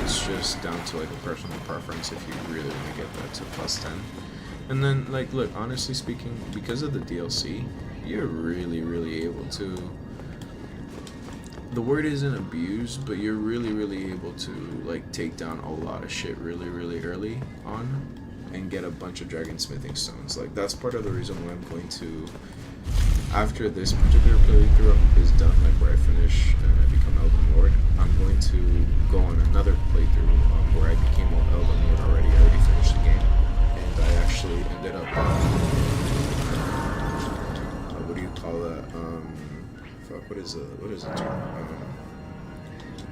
It's just down to like a personal preference if you really want to get that to plus 10. And then, like, look, honestly speaking, because of the DLC, you're really, really able to, the word isn't abuse, but you're really, really able to like take down a lot of shit really, really early on and get a bunch of dragon smithing stones. Like, that's part of the reason why I'm going to, after this particular playthrough is done, like where I finish and I become Elden Lord, I'm going to go on another playthrough where I became Elden Lord already. I already finished the game, and I actually ended up, what do you call that? Fuck, what is the term?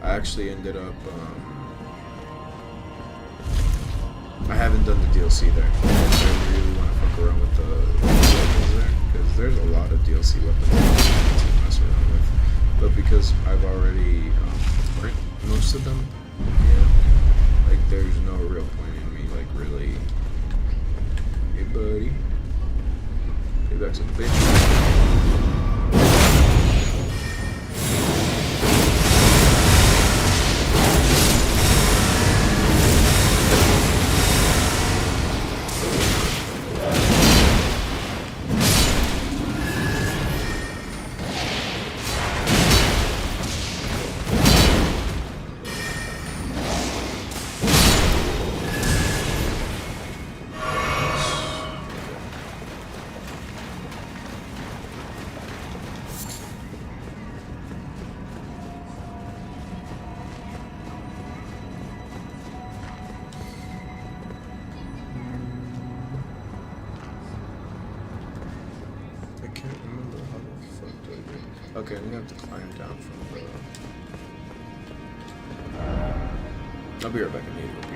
I actually ended up, I haven't done the DLC there. I really want to fuck around with the weapons there, because there's a lot of DLC weapons to mess around with. But because I've already learned most of them, yeah, like there's no real point in me like really. Hey buddy, get back to the bitch. Okay, I'm gonna have to climb down from the... I'll be right back in the AWP.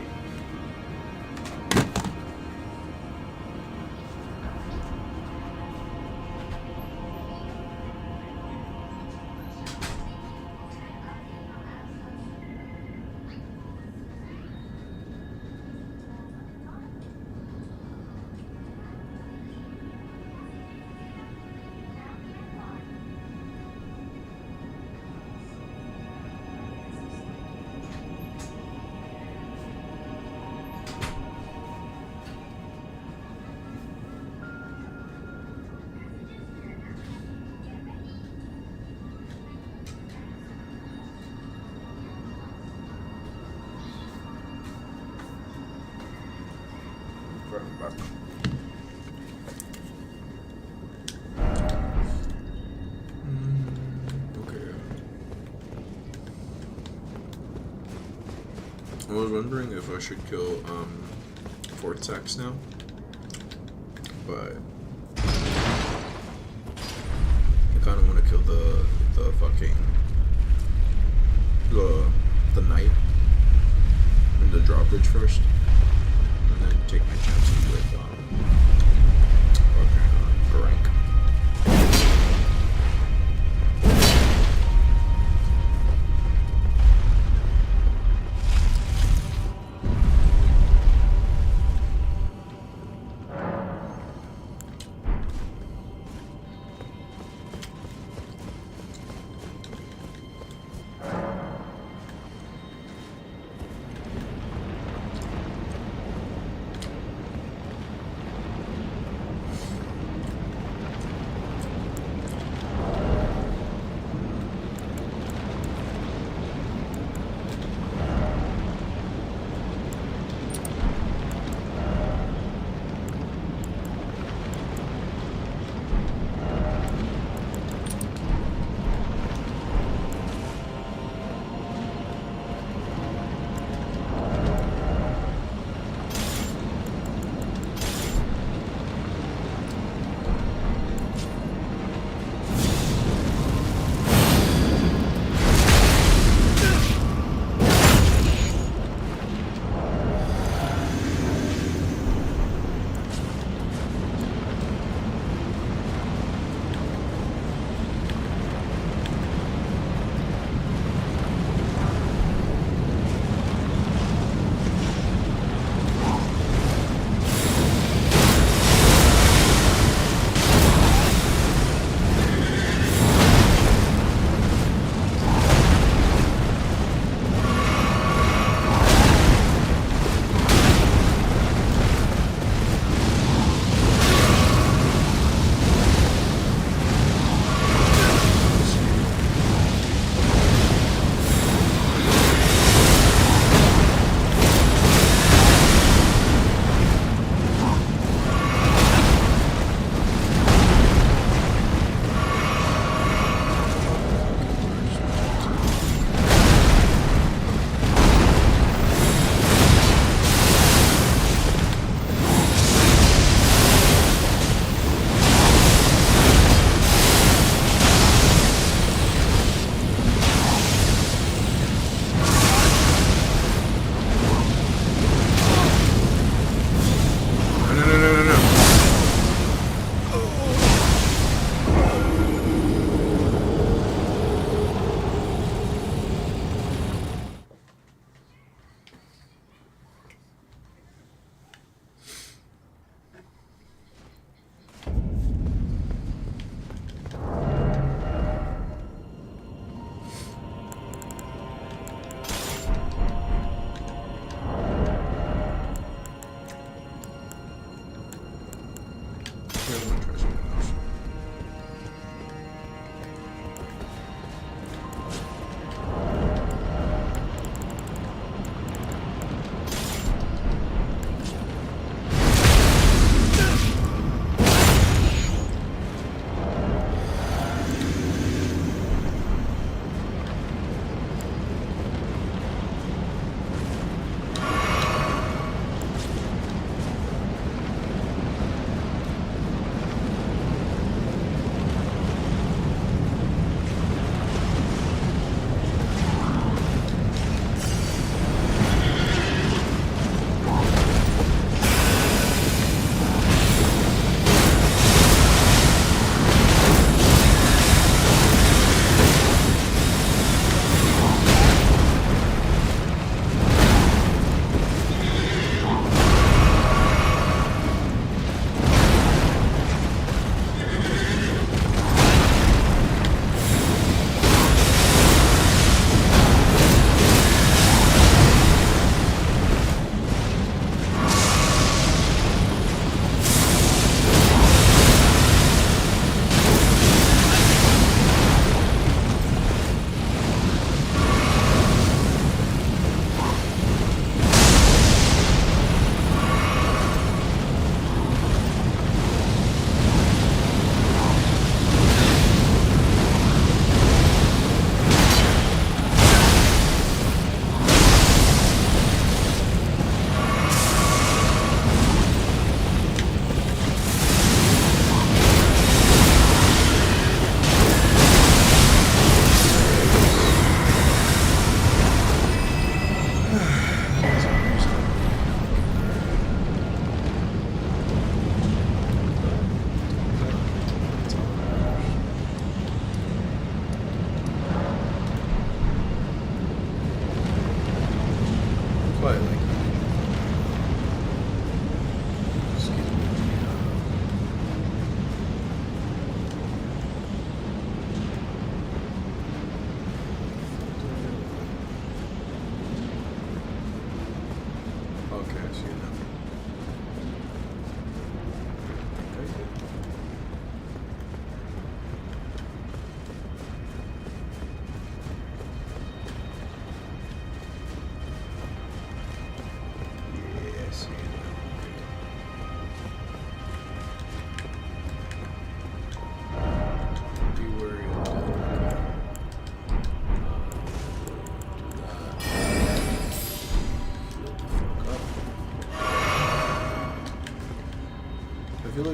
work. Okay. I was wondering if I should kill Fort Sax now, but I kind of want to kill the fucking the knight and the drawbridge first, and then take my chances with fucking rank.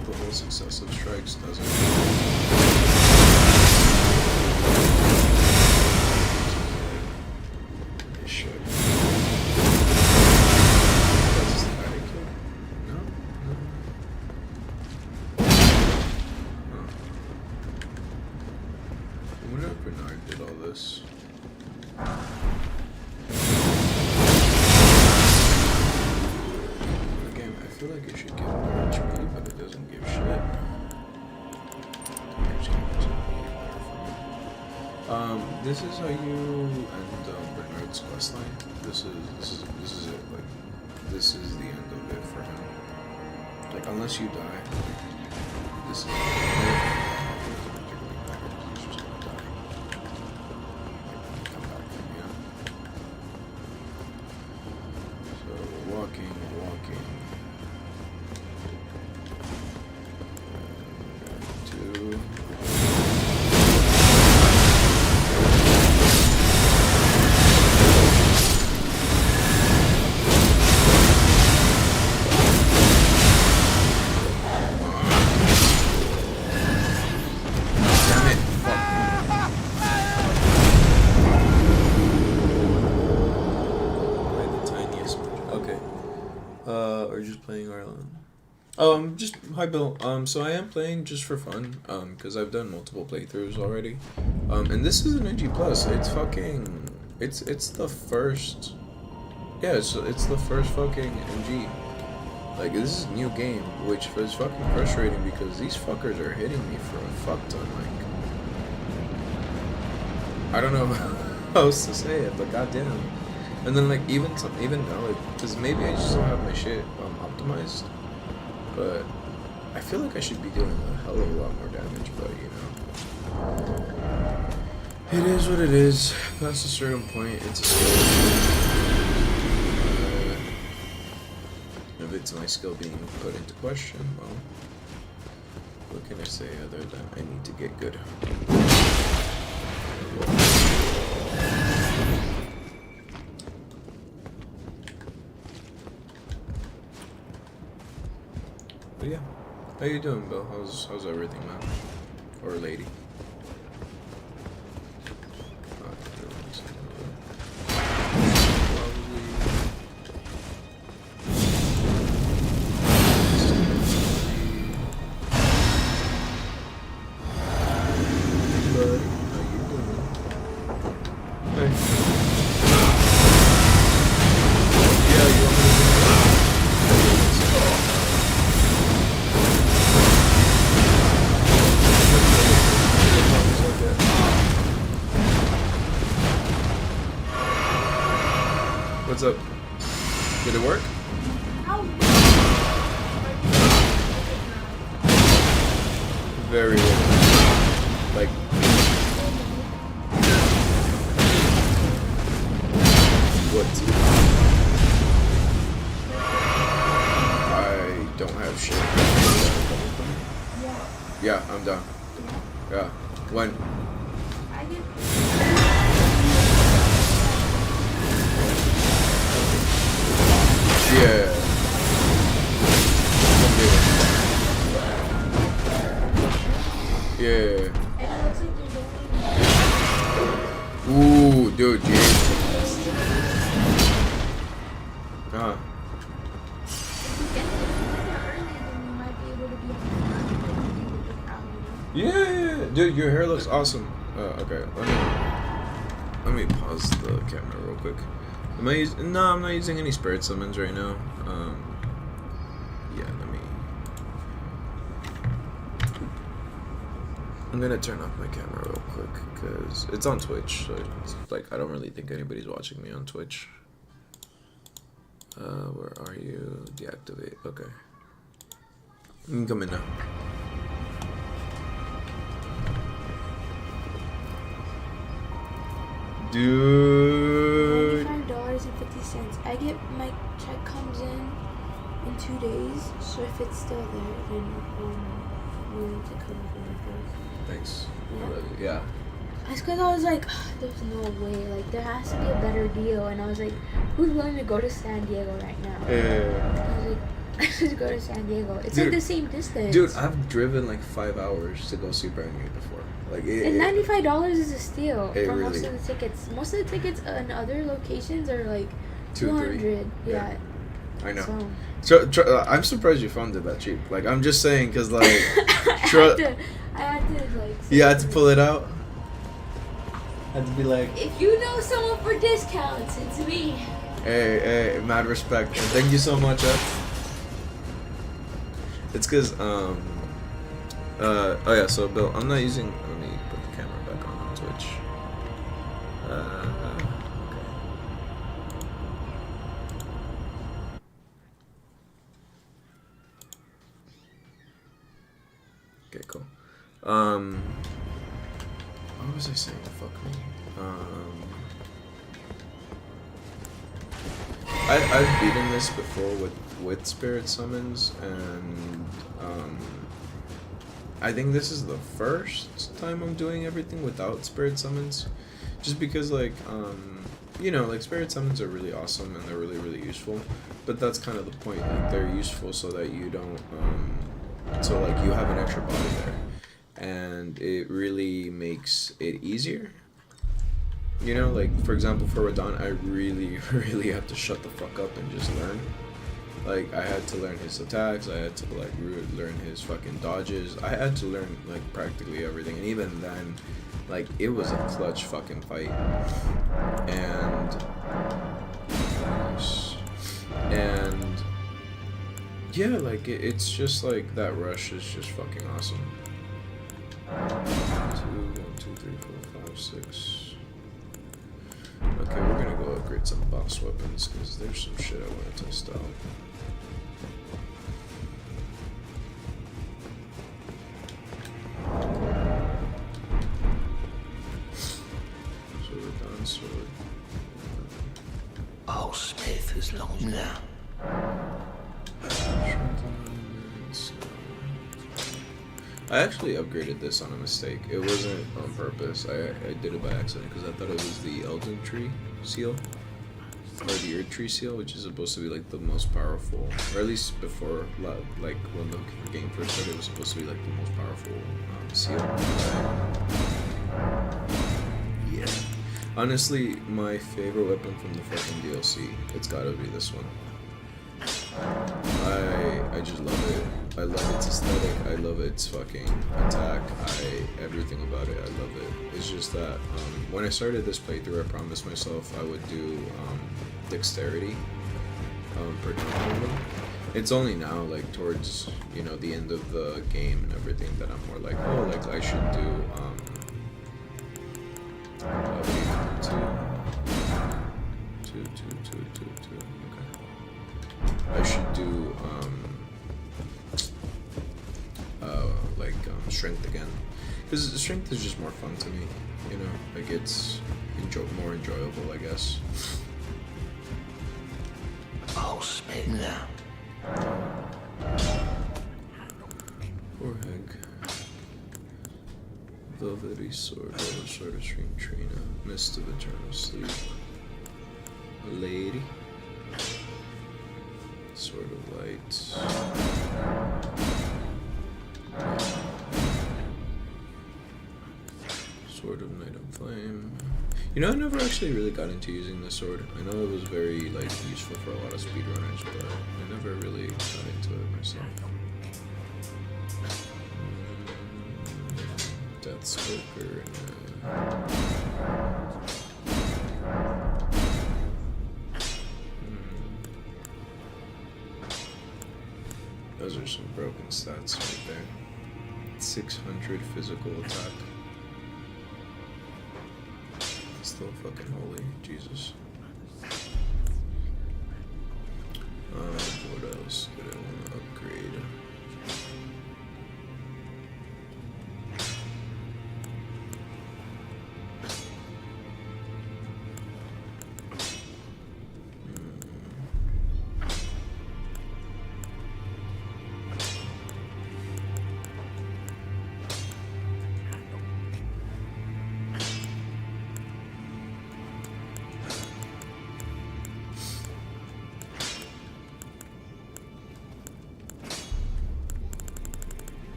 like the whole successive strikes doesn't. Shit. That's the guy I killed. No? No. Oh. I wonder if Bernard did all this. Again, I feel like it should give more HP, but it doesn't give shit. This is how you end Bernard's questline. This is it. Like, this is the end of it for him. Like, unless you die, this is. Come back, you know. So walking. Two. Or just playing Arlen. Just hi Bill. So I am playing just for fun. Because I've done multiple playthroughs already. And this is an NG plus. It's fucking. It's the first. Yeah, it's the first fucking NG. Like, this is a new game, which is fucking frustrating because these fuckers are hitting me for a fuck ton. Like, I don't know how else to say it, but goddamn. And then like even now, like, because maybe I just don't have my shit optimized, but I feel like I should be doing a hell of a lot more damage. But you know, it is what it is. Past a certain point, it's a skill. If it's my skill being put into question, well, what can I say other than I need to get good? But yeah, how you doing, Bill? How's everything, man? Or lady? What's up? Did it work? Very well. Like, what? I don't have shit. Yeah, I'm done. Yeah. When? Yeah. Yeah. Ooh, dude, yeah. Uh-huh. Yeah, dude, your hair looks awesome. Okay, let me pause the camera real quick. Am I using? No, I'm not using any spirit summons right now. Yeah, let me. I'm gonna turn off my camera real quick because it's on Twitch, so it's like I don't really think anybody's watching me on Twitch. Where are you? Deactivate. Okay. You can come in now. Dude. $95.50. I get my check comes in 2 days, so if it's still there, then I'm willing to come for my first. Thanks. Yeah. Yeah. That's because I was like, there's no way. Like, there has to be a better deal. And I was like, who's willing to go to San Diego right now? Yeah. I was like, just go to San Diego. It's Dude, like the same distance. Dude, I've driven like 5 hours to go see Brand New before. Like and $95 is a steal it for really- most of the tickets. Most of the tickets in other locations are like 200. 200. Yeah. I know. So I'm surprised you found it that cheap. Like, I'm just saying, because, like, I had to like. you had to pull it out. Had to be like, If you know someone for discounts, it's me. hey, mad respect. And thank you so much, It's because, oh yeah, so Bill, I'm not using, let me put the camera back on Twitch. Okay, cool. What was I saying? Fuck me. I've beaten this before with spirit summons, and I think this is the first time I'm doing everything without spirit summons, just because like you know, like spirit summons are really awesome and they're really really useful, but that's kind of the point. Like they're useful so that you don't so like you have an extra body there, and it really makes it easier. You know, like for example for Radon, I really really have to shut the fuck up and just learn. Like I had to learn his attacks, I had to like learn his fucking dodges, I had to learn like practically everything, and even then, like it was a clutch fucking fight. And yeah, like it's just like that rush is just fucking awesome. 2, 1, 2, 3, 4, 5, 6. Okay, we're gonna go upgrade some boss weapons because there's some shit I want to test out. So we're done, sword. Oh, Smith is long now. I actually upgraded this on a mistake. It wasn't on purpose. I did it by accident because I thought it was the Elden tree seal, or the Earth tree seal, which is supposed to be like the most powerful, or at least before, like when the game first started, it was supposed to be like the most powerful seal. Yeah. Honestly, my favorite weapon from the fucking DLC, it's gotta be this one. I just love it. I love its aesthetic. I love its fucking attack. Everything about it. I love it. It's just that when I started this playthrough, I promised myself I would do dexterity per combo. It's only now, like towards the end of the game and everything, that I'm more like, oh, like I should do two. Okay. I should do strength again, because strength is just more fun to me. Like it's more enjoyable, I guess. Oh, Smith now. Poor Heg. Velvety sword, Velvet sword of Stream Trina, Mist of Eternal Sleep, a lady, Sword of Light, Sword of Night and Flame. I never actually really got into using this sword. I know it was very useful for a lot of speedrunners, but I never really got into it myself. Deathspoker. Those are some broken stats right there. 600 physical attack. Still fucking holy, Jesus. What else did I want to upgrade?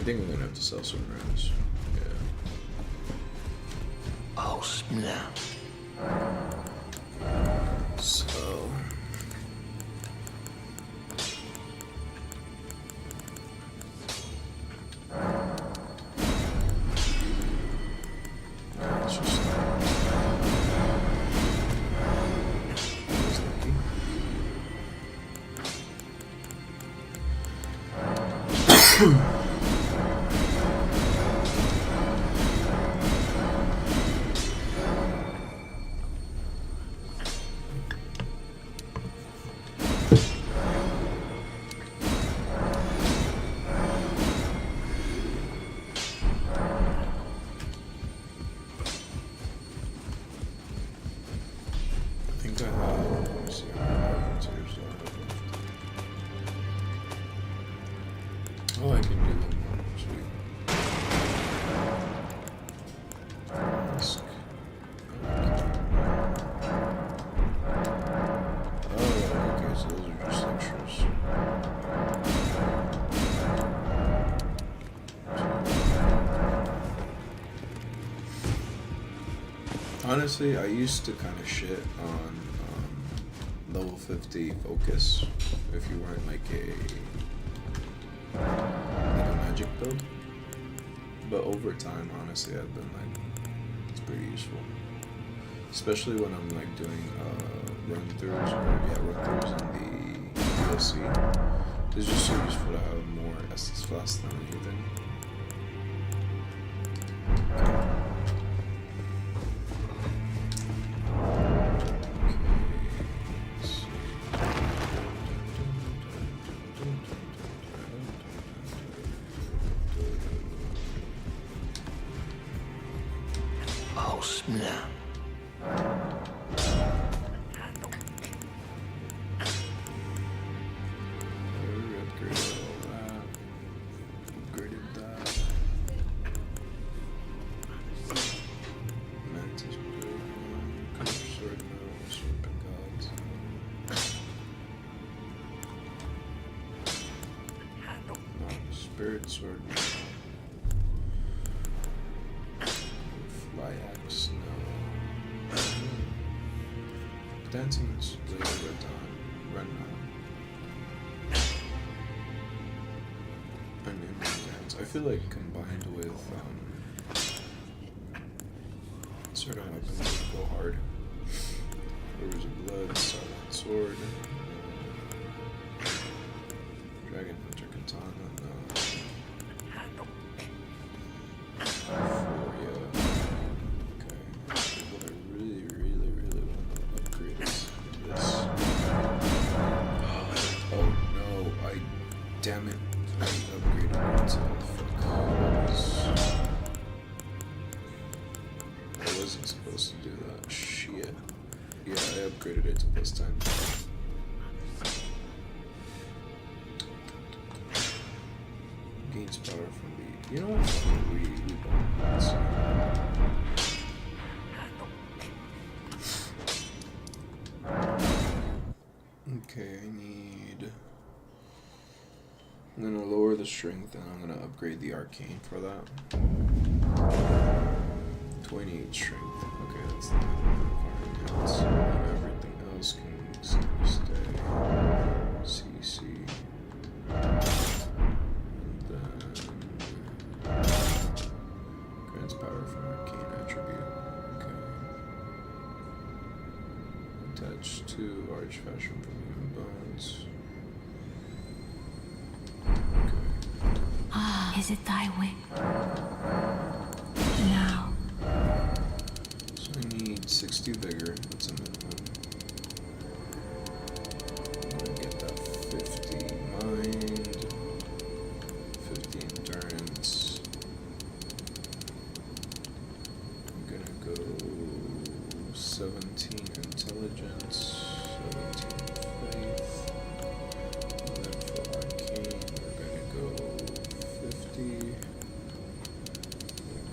think I'm gonna have to sell some rounds. Yeah. Oh, snap. So. Yeah, let's just. That was lucky. I think I have. Let me see how many volunteers do I have left. Oh, I can do one more. Sweet. Ask. Oh, okay, so those are just extras. Honestly, I used to kind of shit on level 50 focus if you weren't like a magic build. But over time, honestly, I've been like, it's pretty useful. Especially when I'm like doing run-throughs in the DLC. It's just so useful to have more SS fast than anything. Oh, snap. Upgraded all that. Upgraded that. Mantis blade. Sword metal. Serpent gods. Spirit sword metal. Fly axe. No. Dancing blade. Red dawn. Red dawn. Dance. I feel like combined with certain weapons would go hard. Rivers of Blood, Silent Sword, Dragon Hunter Katana, Euphoria. Okay. What I really want to upgrade is this. Oh no, damn it. I upgraded it to I wasn't supposed to do that. Shit. Yeah, I upgraded it to +10. Gains power from the. You know what? We don't. Let's see. Okay, I need. I'm gonna lower the strength and I'm gonna upgrade the arcane for that. 28 strength. Okay, that's the requirements. And everything else can stay. CC. And then grants power from arcane attribute. Okay. Attached to arch fashion from human bones. Is it thy wing? Now. So I need 60 vigor, that's a minimum. I'm gonna get that 50 mind, 50 endurance. I'm gonna go 17 intelligence, 17 faith. And then for arcane, we're gonna go 50.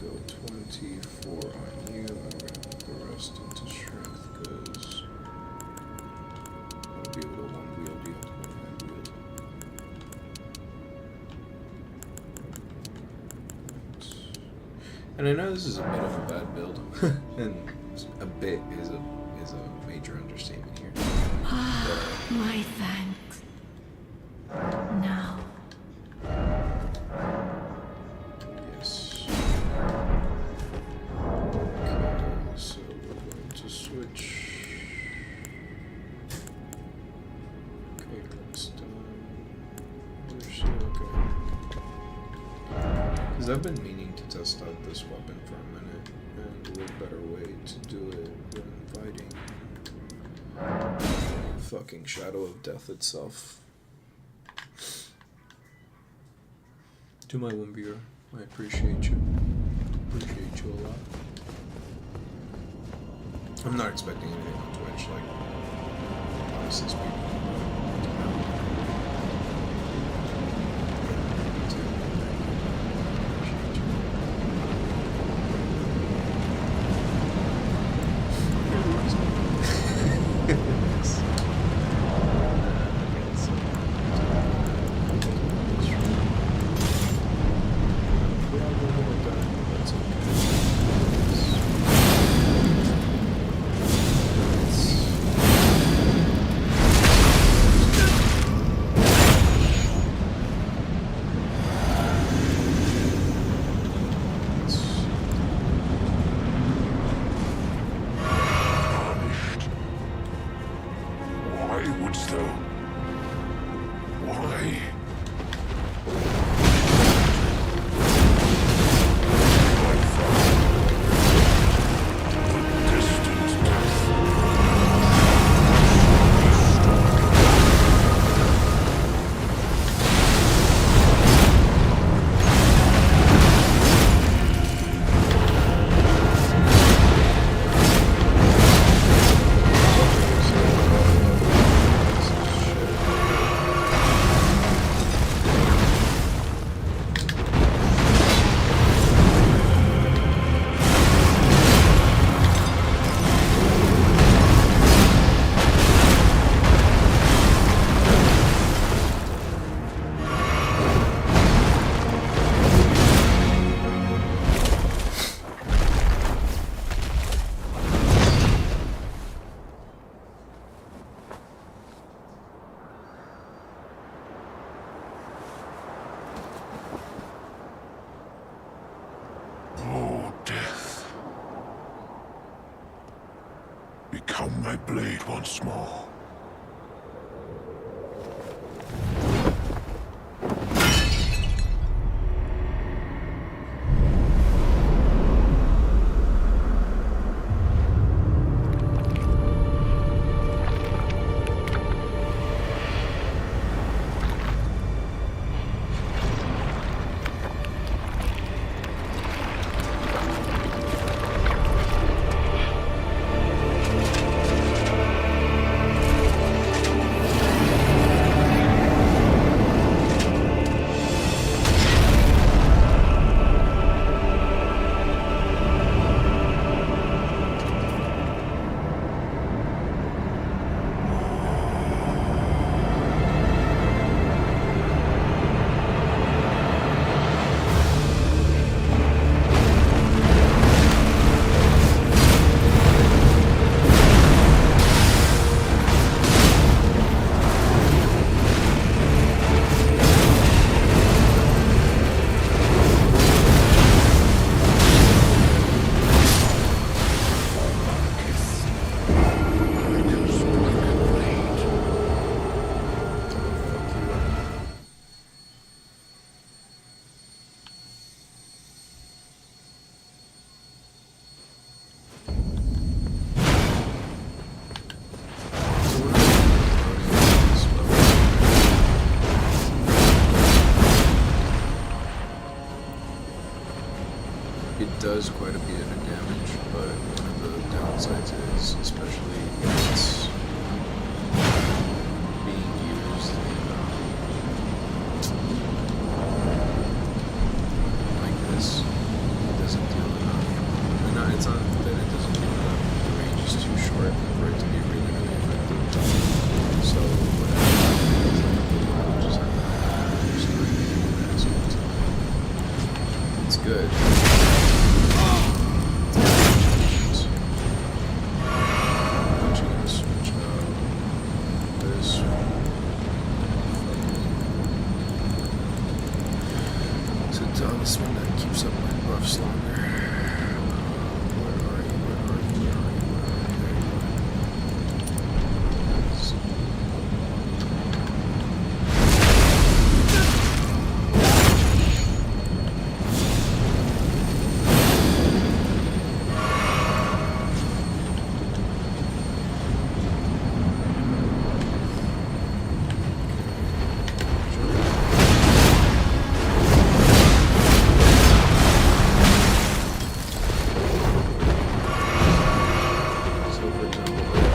Go 24 on you, and we're gonna put the rest into strength because And I know this is a bit of a bad build, and a bit is a major understatement here. My thanks. Now. Yes. Okay, so we're going to switch. Okay, last time. Okay. Because I've been meaning to test out this weapon for a minute, and what better way to do it than fighting fucking Shadow of Death itself. To my one viewer, I appreciate you. Appreciate you a lot. I'm not expecting anything on Twitch, like, honestly speaking. Become my blade once more. It does quite a bit of damage, but one of the downsides is, especially if it's being used like this, it doesn't do enough. And not, it's not that it doesn't do enough, the range is too short for it to be really, really effective. So what I do is I just have to it's good. this longer. Where are you? Where are you? Where are you? There you are. So for example, okay.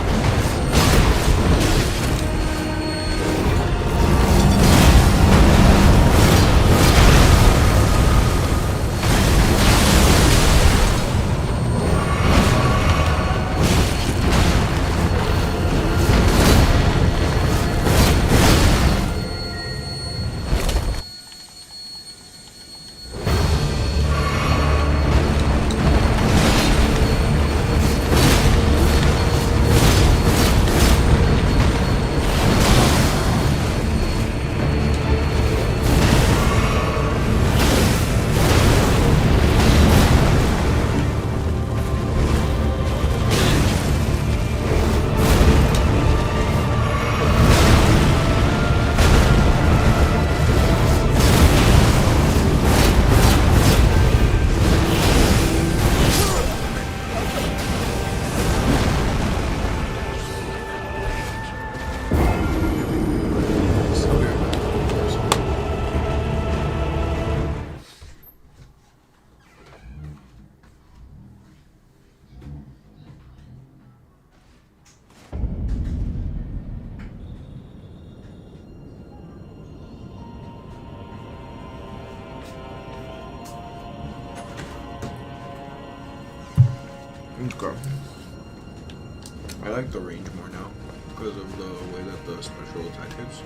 I like the range more now because of the way that the special attack hits.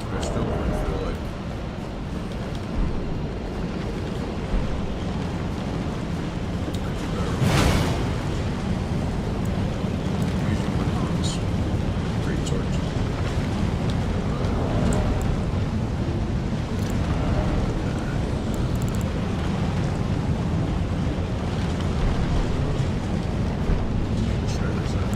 I still don't feel like I do better using my arms. Great swords. Let's try this out.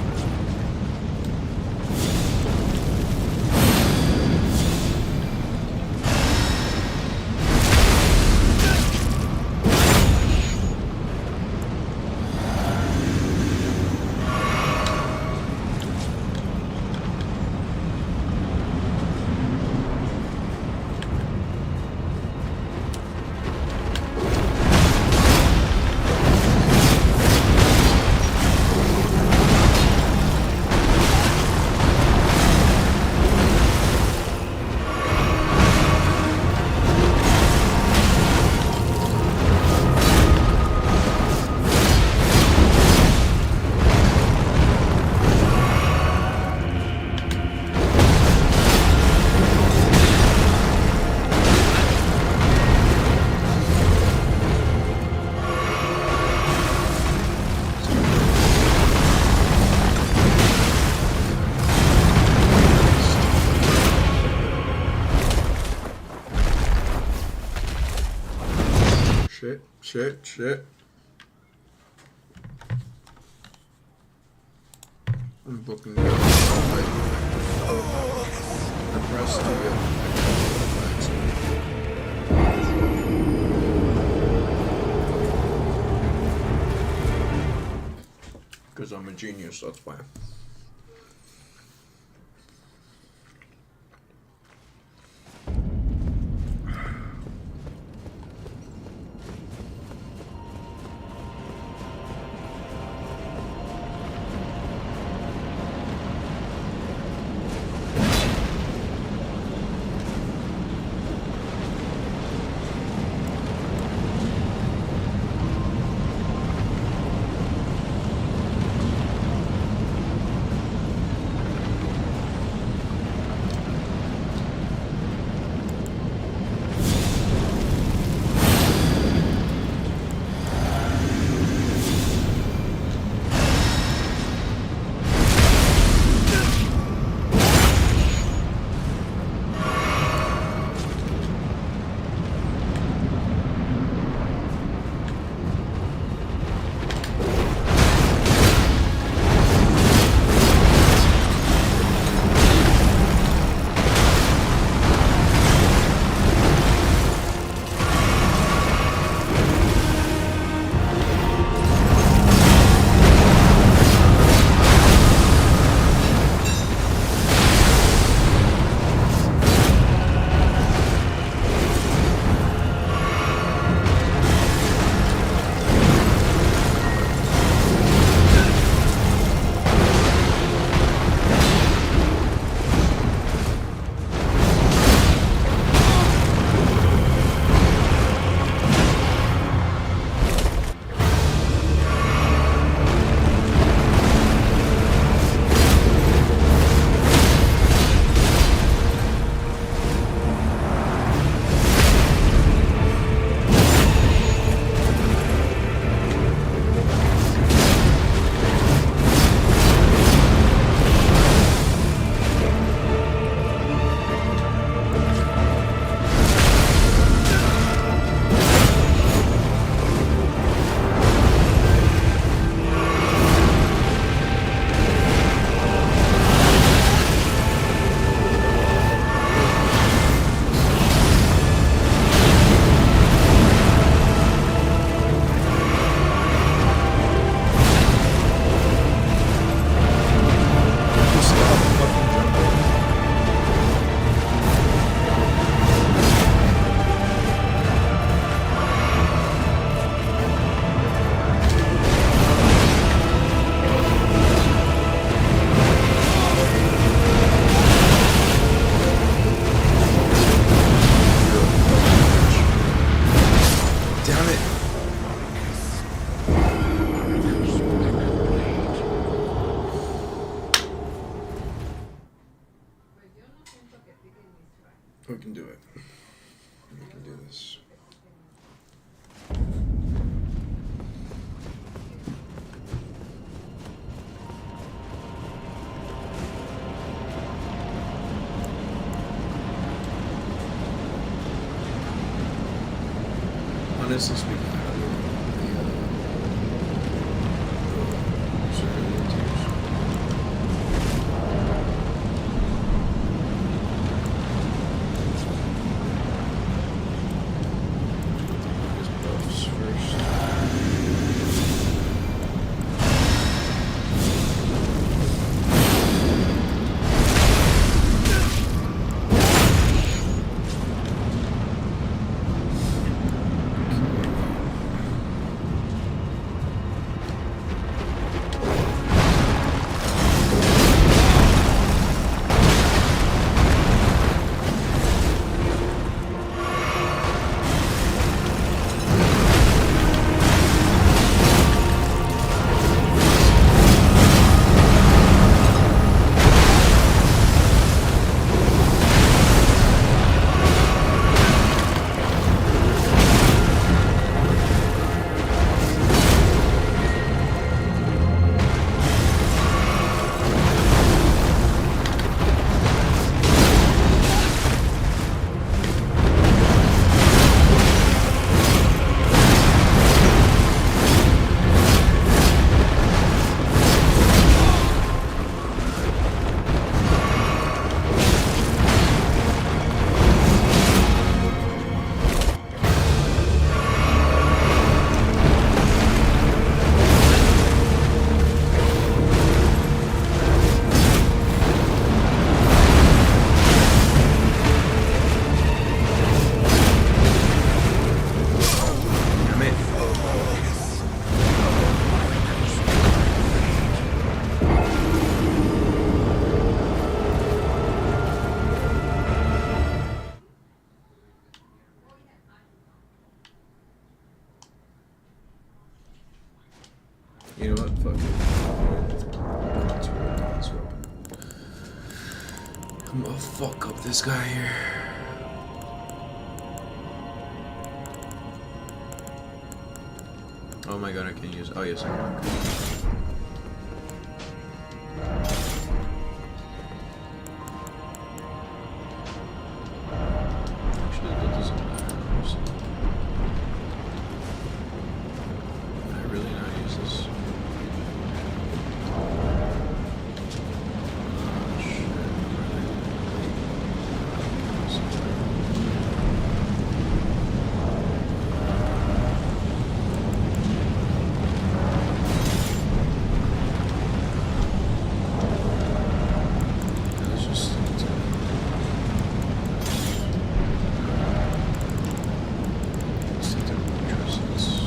Shit. I'm booking the I pressed because I'm a genius, that's why. can do it. We can do this. Honestly speaking, I don't know the Cerulean Tears. His buffs first. Damn it. You know what? Fuck it. Let's work on this weapon. I'm gonna fuck up this guy here. Oh my god, I can't use. Oh, yes, I can. Actually, that doesn't matter. Can I really not use this? Let's just stick to electricities.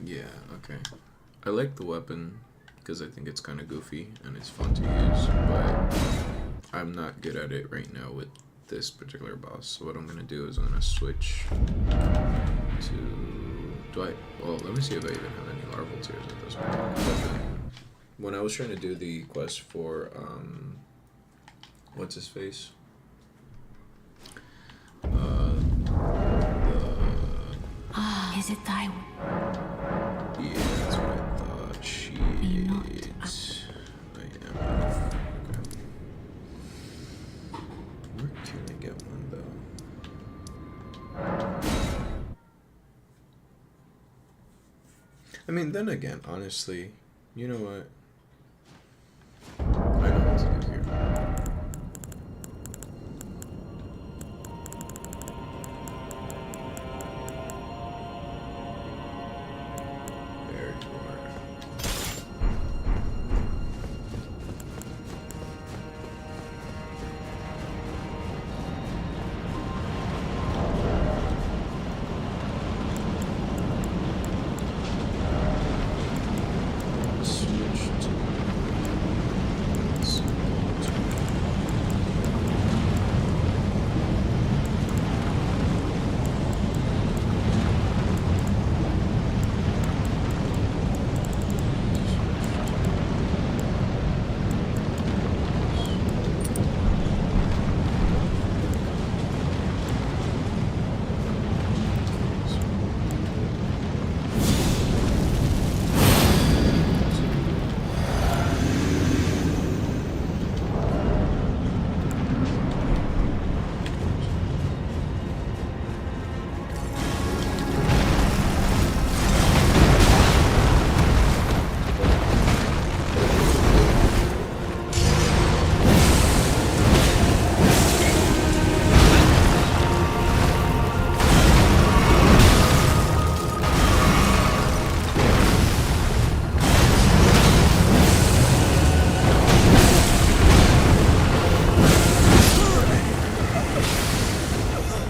Yeah, okay. I like the weapon because I think it's kind of goofy and it's fun to use, but I'm not good at it right now with this particular boss. So what I'm gonna do is I'm gonna switch to. Well, let me see if I even have any larval tears at this point. When I was trying to do the quest for what's his face? Is it thy Yeah, that's what I thought. Shit. I am. Okay. Where can I get one though? I mean, then again, honestly, you know what? I know what to do here.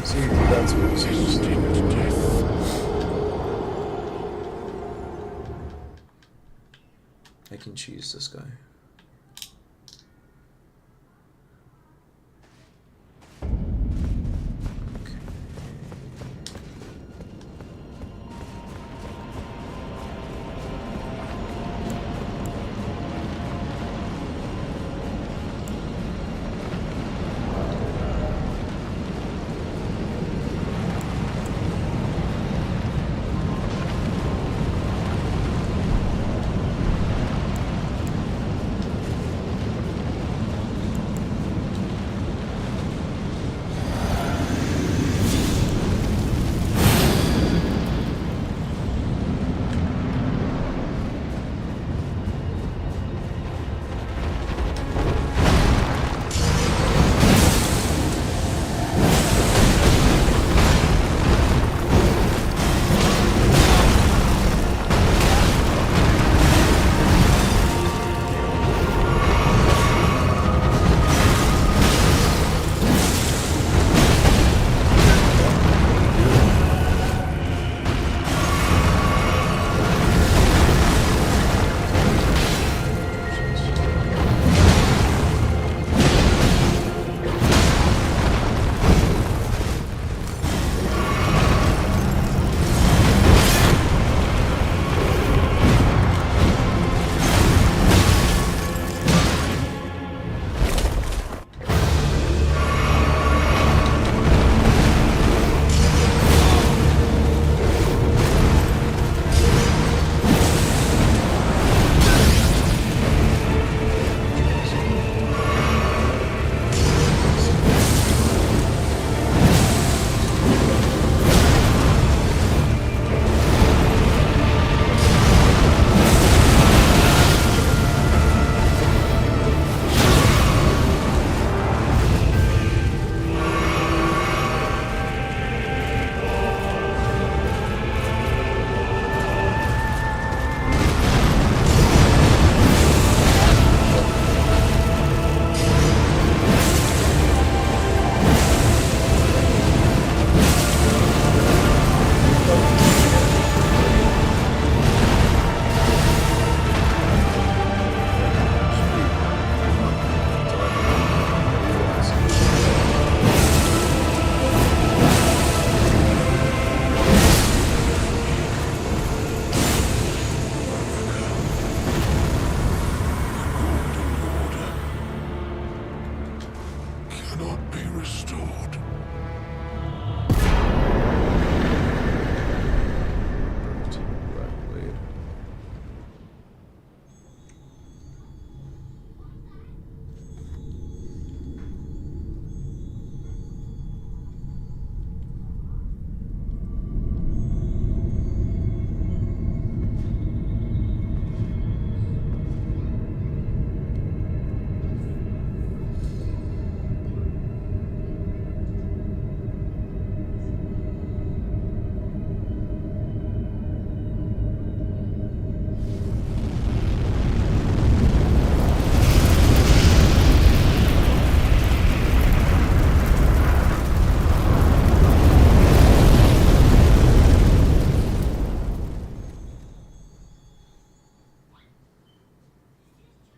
See, that's what he's supposed to do. I can cheese this guy.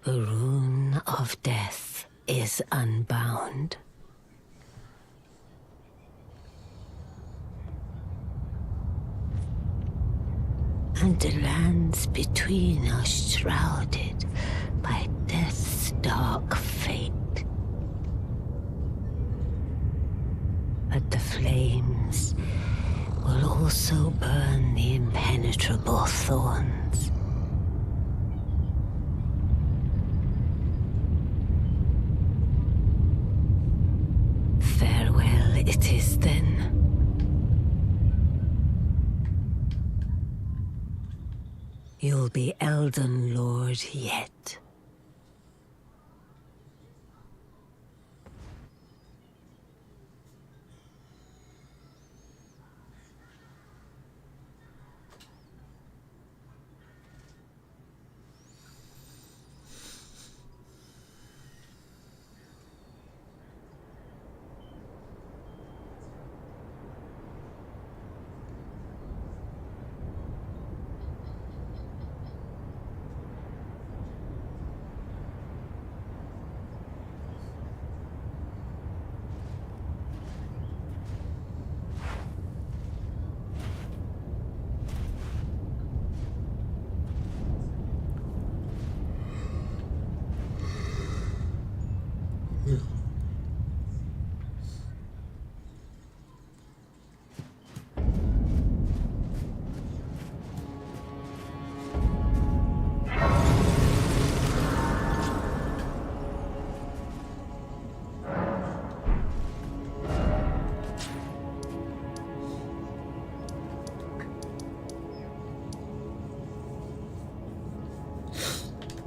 The rune of death is unbound. And the lands between are shrouded by death's dark fate. But the flames will also burn the impenetrable thorns. Farewell it is then. You'll be Elden Lord yet.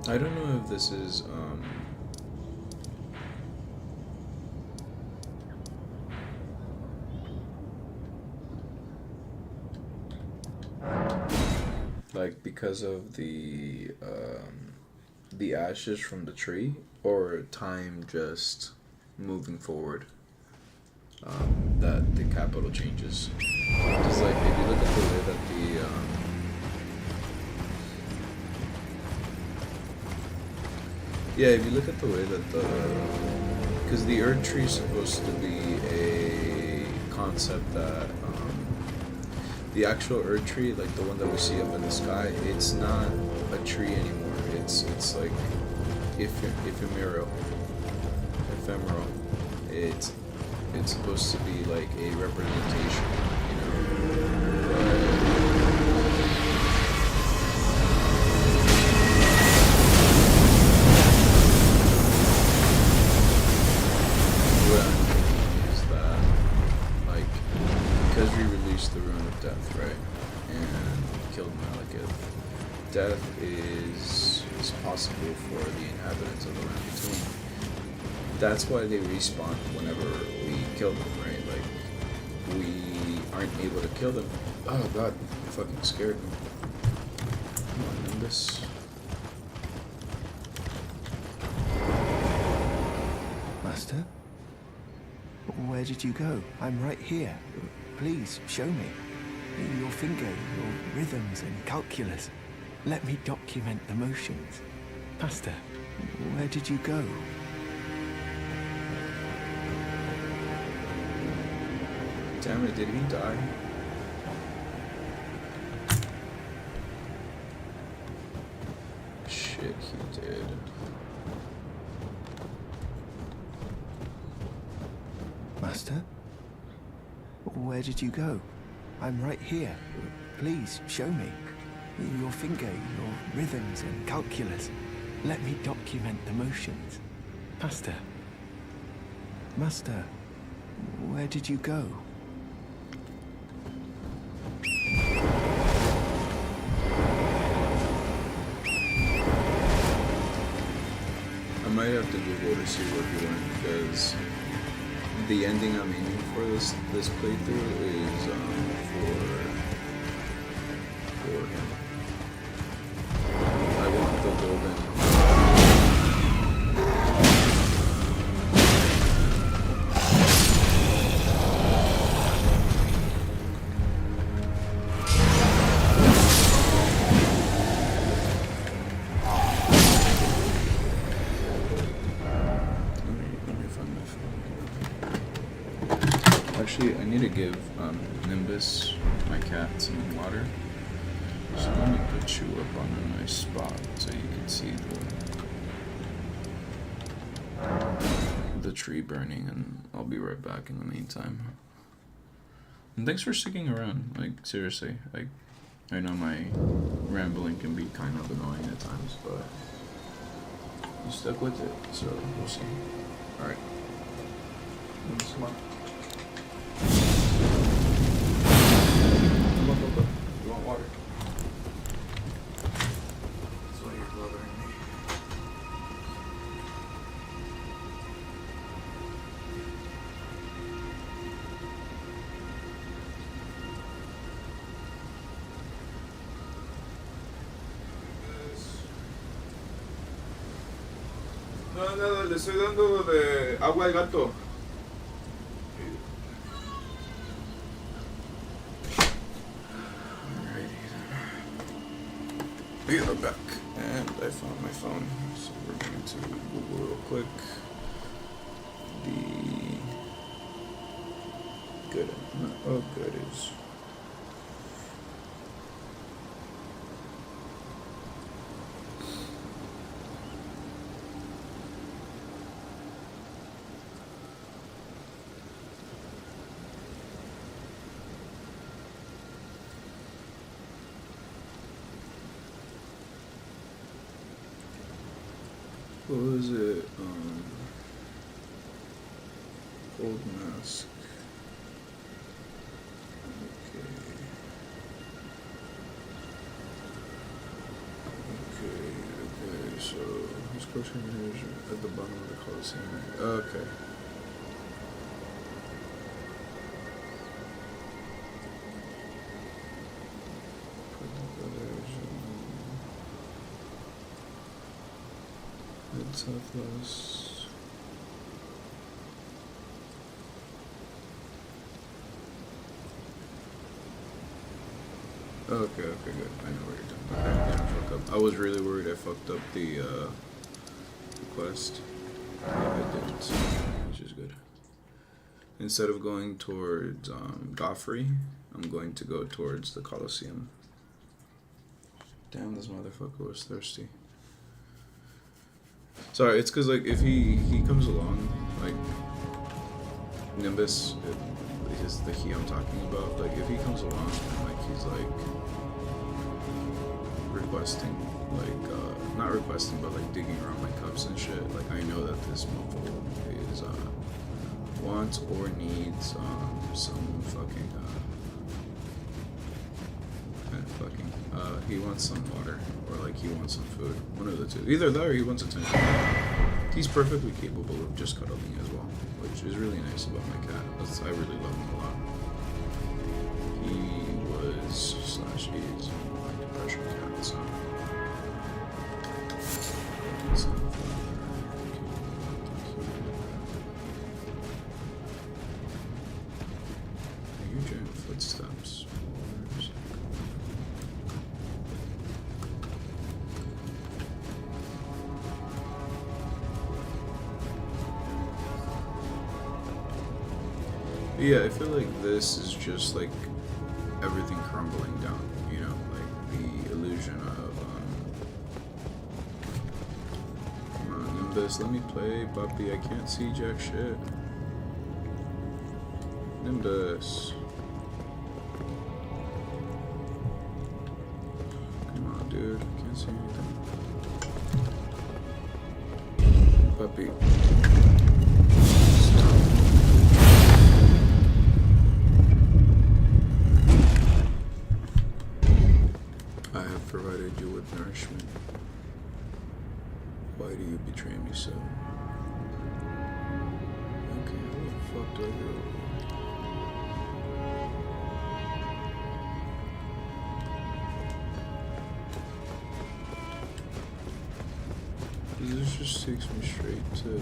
I don't know if this is like because of the ashes from the tree, or time just moving forward, that the capital changes. Just like if you look at the way that if you look at the way that because the Earth Tree is supposed to be a concept that the actual Earth Tree, like the one that we see up in the sky, it's not a tree anymore. It's like ephemeral. It's supposed to be like a representation, you know. The Rune of Death, right? And killed Malekith. Death is possible for the inhabitants of the land between. That's why they respawn whenever we kill them, right? Like, we aren't able to kill them. Oh god, you fucking scared me. Come on, Nimbus. Master? Where did you go? I'm right here. Please, show me. Your finger, your rhythms and calculus. Let me document the motions. Master, where did you go? Damn it, did he die? Shit, he did. Master? Where did you go? I'm right here. Please, show me. Your finger, your rhythms and calculus. Let me document the motions. Master. Master, where did you go? I might have to Google to see where he went, because the ending I'm aiming for this playthrough is for him. I want the golden. give Nimbus, my cat, some water. So let me put you up on a nice spot so you can see the tree burning, and I'll be right back in the meantime. And thanks for sticking around. Like, seriously, like, I know my rambling can be kind of annoying at times, but you stuck with it, so we'll see. Alright. Come on. Come on. You want water? That's why you're bothering me. No, nada, le estoy dando de agua al gato. Alrighty then. We are back, and I found my phone, so we're going to Google real quick. Good is. What was it? Old mask. Okay, so this question is at the bottom of the Coliseum. Okay. Southwest. Okay, good. I know where you're doing. Okay, I didn't fuck up. I was really worried I fucked up the quest. I didn't, which is good. Instead of going towards Joffrey, I'm going to go towards the Colosseum. Damn, this motherfucker was thirsty. Sorry, it's because, like, if he comes along, like, Nimbus is the he I'm talking about, like, if he comes along and, like, he's, like, requesting, like, not requesting, but, like, digging around my cups and shit, like, I know that this mofo is, wants or needs, some fucking, he wants some water, or like he wants some food. One of the two. Either that or he wants attention. He's perfectly capable of just cuddling as well, which is really nice about my cat. I really love him a lot. He was / is my depression cat, so. You giant footsteps. Yeah, I feel like this is just like everything crumbling down, you know, like the illusion of come on, Nimbus, let me play, puppy, I can't see jack shit. Nimbus. Come on, dude, I can't see anything. Puppy. Provided you with nourishment. Why do you betray me so? Okay, how the fuck do I go? This just takes me straight to the...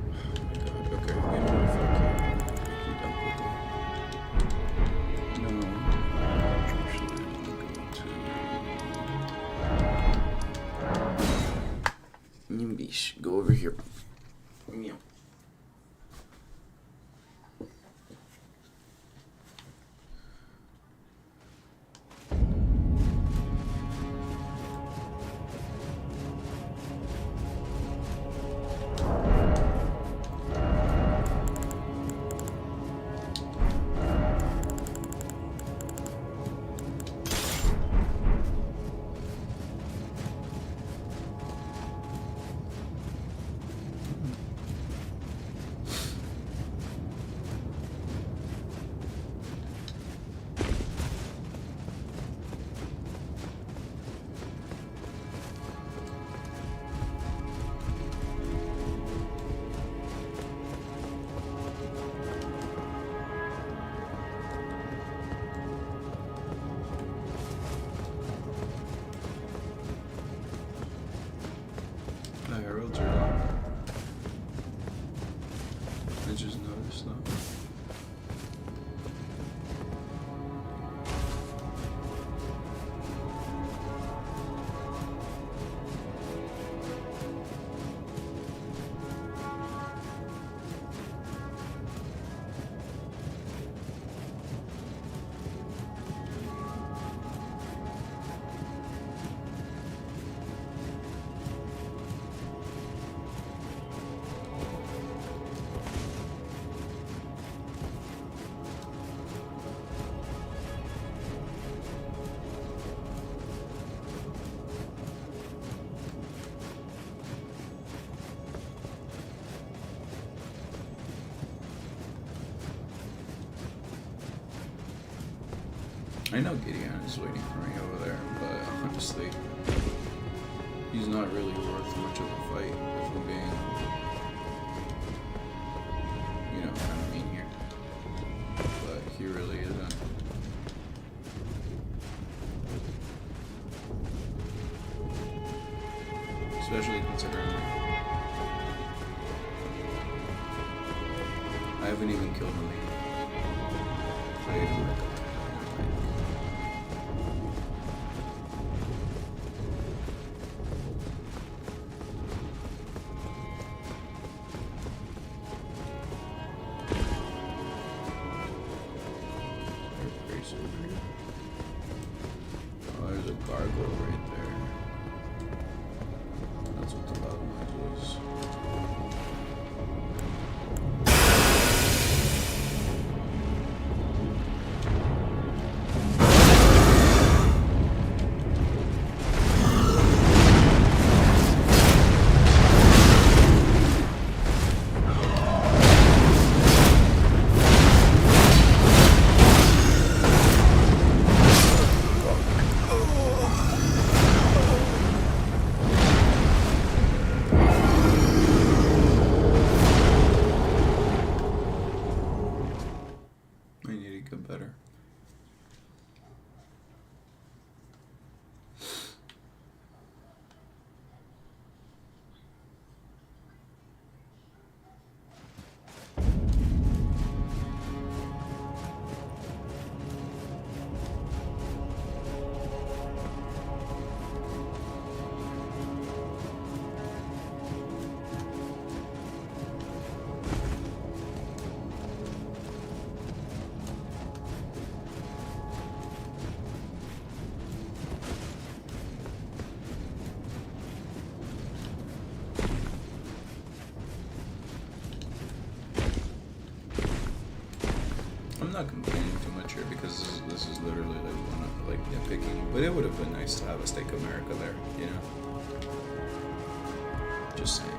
Oh my god, okay, you know what, fuck you. You dumb quickly. No. Nimbish, go over here. Meow. nice though. I know Gideon is waiting for me over there, but honestly, he's not really worth much of a fight if I'm being, kind of mean here. But he really isn't. Especially considering I haven't even killed him yet. Played him like there's a gargoyle right there. That's what the loud noise was. I need to get better. I'm not complaining too much here because this is literally like one of like nitpicking, but it would have been nice to have a Stake of America there, Just saying.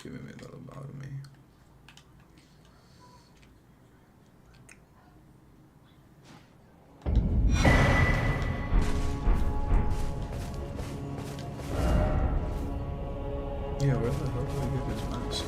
giving me a little lobotomy. Yeah, where the hell do I get this mask?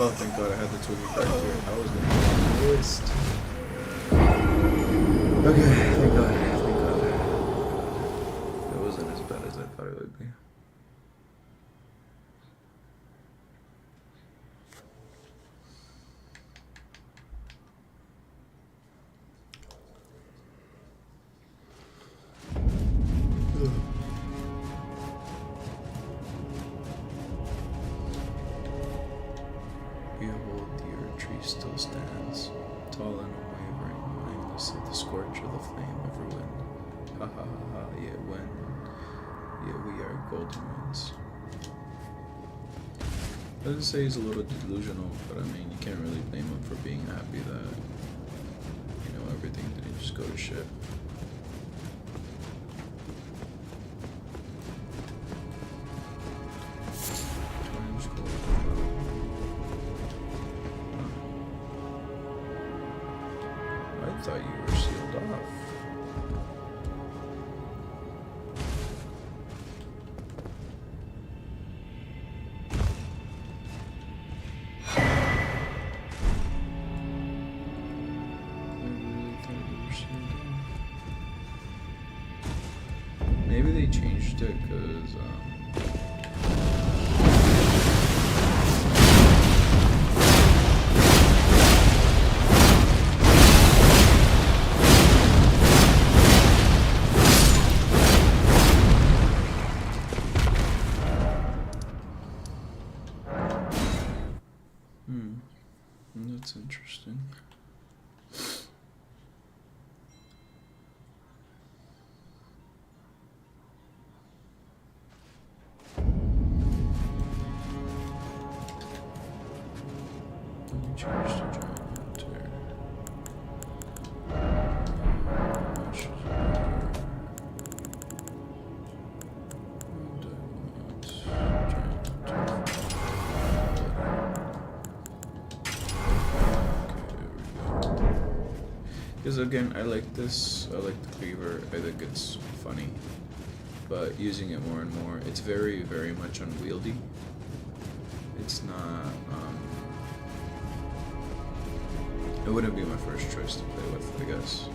Oh, thank God I had the Twiggy back here. I was gonna get pissed. Okay, thank God. Thank God. It wasn't as bad as I thought it would be. Behold, the earth tree still stands, tall and unwavering, mindless of the scorch of the flame of her wind. Ha ha ha ha, yet we are golden ones. I would say he's a little delusional, but I mean, you can't really blame him for being happy that, you know, everything didn't just go to shit. I thought you were sealed off. Maybe they changed it because that's interesting. Change to giant hunter. Because again, I like this. I like the cleaver. I think it's funny, but using it more and more, it's very, very much unwieldy. It's not. It wouldn't be my first choice to play with, I guess,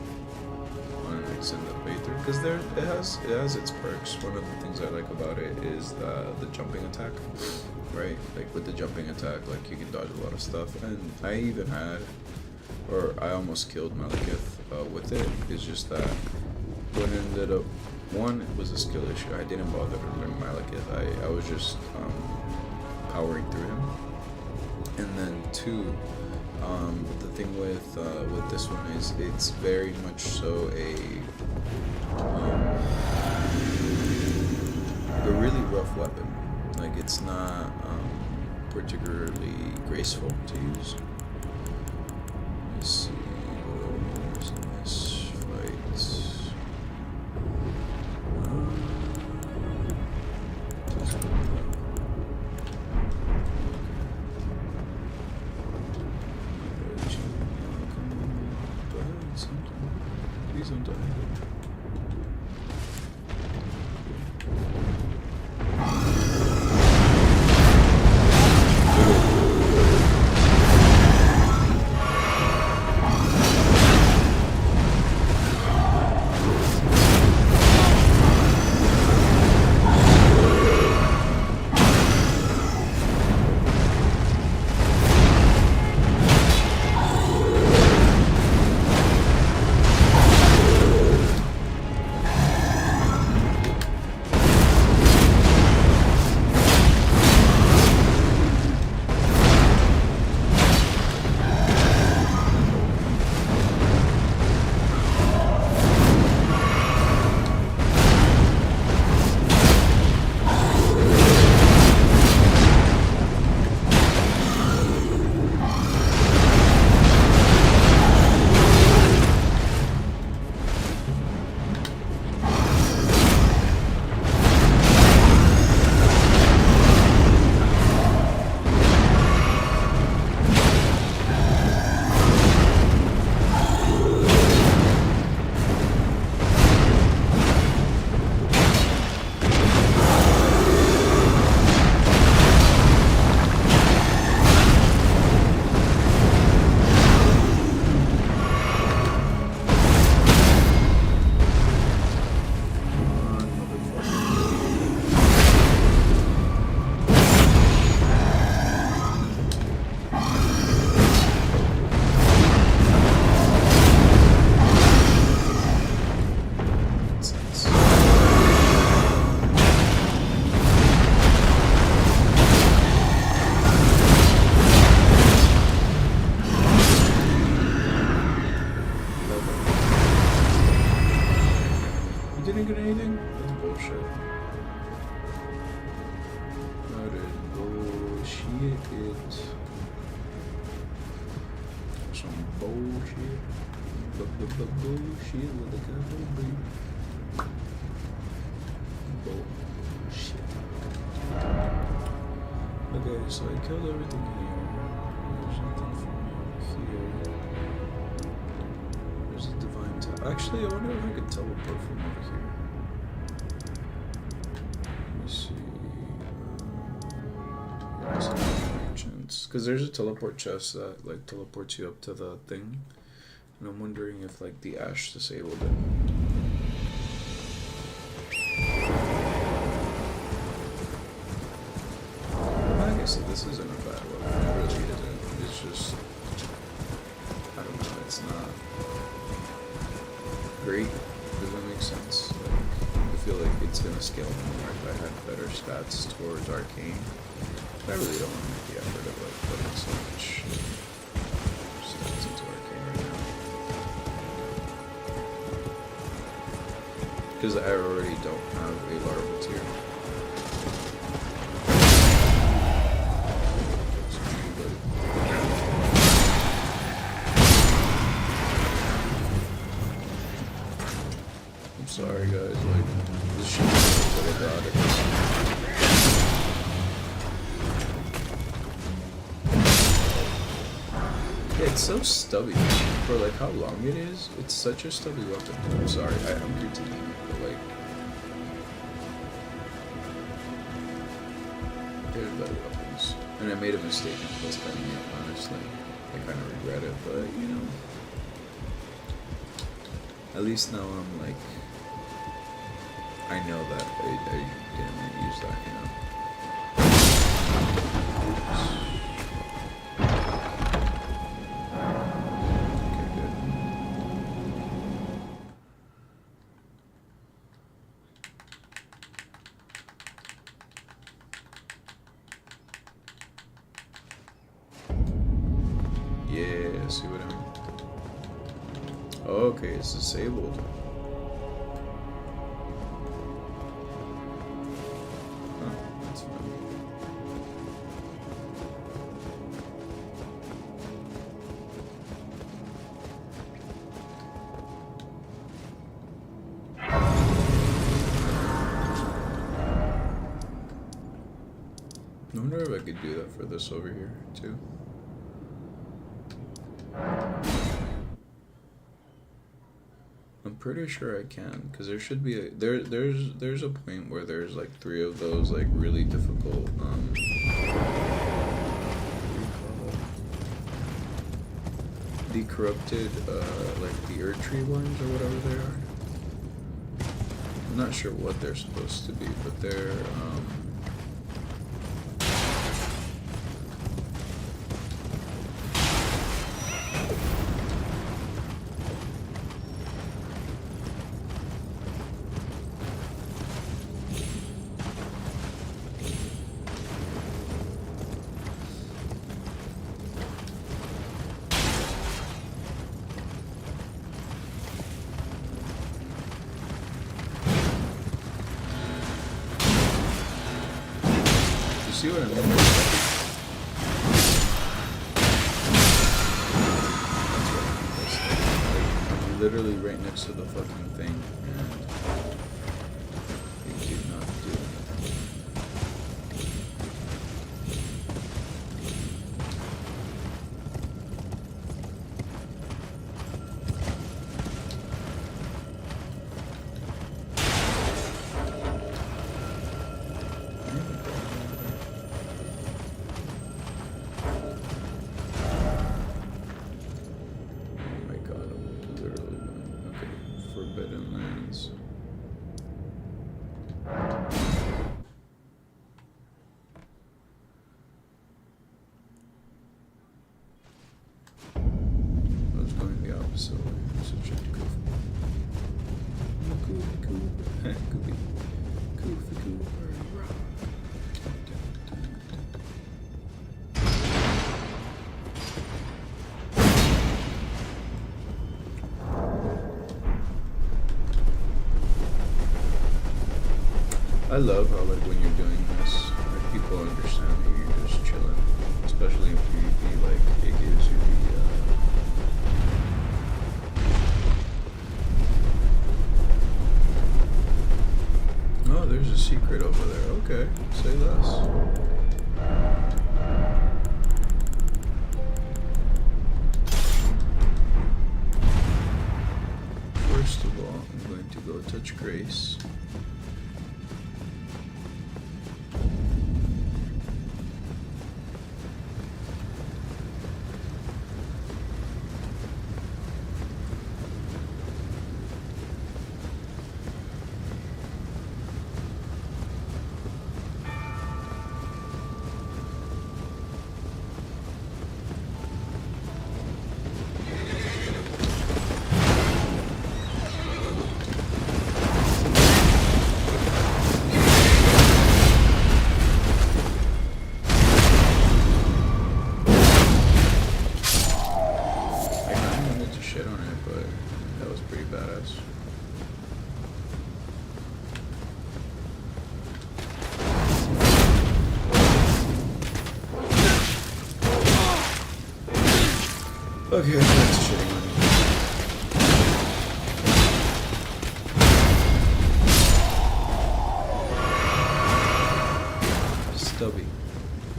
on an extended playthrough, because it has its perks. One of the things I like about it is the jumping attack, right? Like with the jumping attack, like you can dodge a lot of stuff, and I even had, or I almost killed Malekith with it. It's just that what ended up, one, it was a skill issue. I didn't bother to learn Malekith. I was just powering through him, and then two. The thing with this one is it's very much so a really rough weapon. Like it's not particularly graceful to use. Let's see what is in this fight. Please don't die. it. Some bullshit. Bullshit with a capital B. Bullshit. Okay, so I killed everything here. There's nothing from here. There's a divine tower. Actually, I wonder if I could teleport from over here. Let me see. Because there's a teleport chest that like teleports you up to the thing, and I'm wondering if like the ash disabled it. I guess this isn't a bad weapon. It really isn't. It's just, I don't know. It's not great. Does that make sense? Like, I feel like it's gonna scale more if I had better stats towards arcane. I really don't want to make the effort of like putting so much stats into arcane right now. Because I already don't have a larval tier. I'm sorry guys, like, this shit is so bad at this. It's so stubby for like how long it is. It's such a stubby weapon. I'm sorry, I'm critiquing it, but like there's better weapons. And I made a mistake in spending it, honestly. I kind of regret it, but you know, at least now I'm like, I know that I didn't want to use that, you know. Yeah, see what I mean? Okay, it's disabled. Huh, that's fine. I wonder if I could do that for this over here, too. I'm pretty sure I can, because there should be a there's a point where there's like 3 of those like really difficult what do you call it? The corrupted like the Earth Tree ones or whatever they are. I'm not sure what they're supposed to be, but they're see what I mean? That's what I'm literally right next to the fucking thing, and they did not do anything. Forbidden Lands. I was going the opposite way. Such a goofy. Goofy. Goofy. I love how like when you're doing this, like people people understand that you're just chilling, especially in PvP. Like it gives you the. Oh, there's a secret over there. Okay, say less. First of all, I'm going to go touch Grace. Okay, that's shitting on you. Stubby.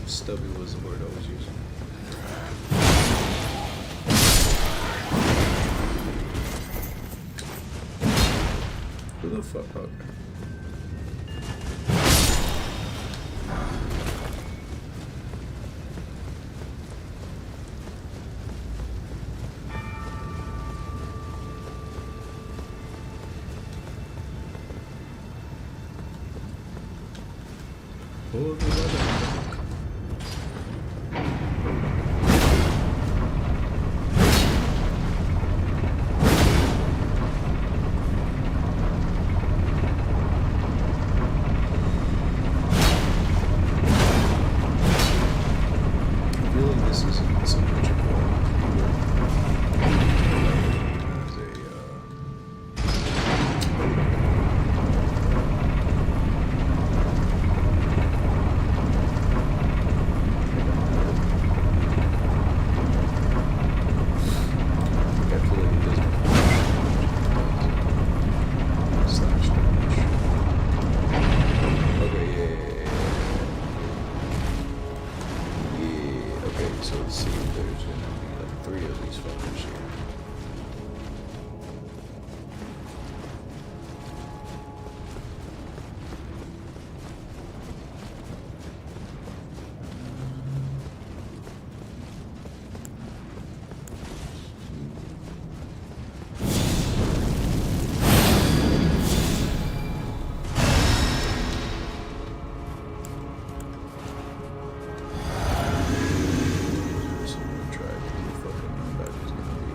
Stubby was the word I was using. Who the fuck? Okay. Pull the lever. I feel like this isn't so much of a as a I feel like it doesn't slash damage. Okay, yeah, okay, so let's see, there's gonna be like 3 of these fuckers here. So I'm gonna try to fucking know that is gonna be.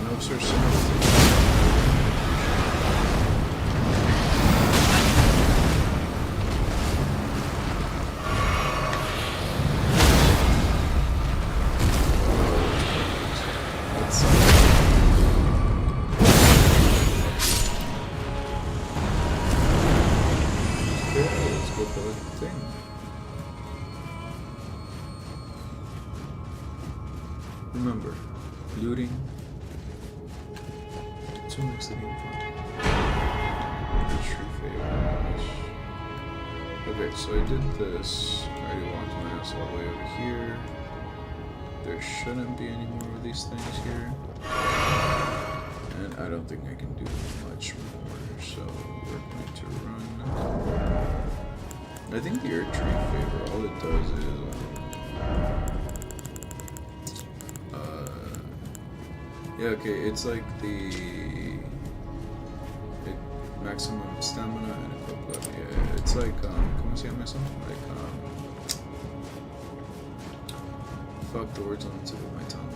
Notes are similar. Let's go for the thing. Remember, looting. It's what makes the game fun. The true favorites. Okay, so I did this. I already walked my ass all the way over here. There shouldn't be any more of these things here. And I don't think I can do much more, so we're going to run. I think the Earth Tree favor, all it does is yeah, okay, it's like the maximum stamina and equip level. Yeah, it's like ¿cómo se llama eso? Like fuck, the words on the tip of my tongue.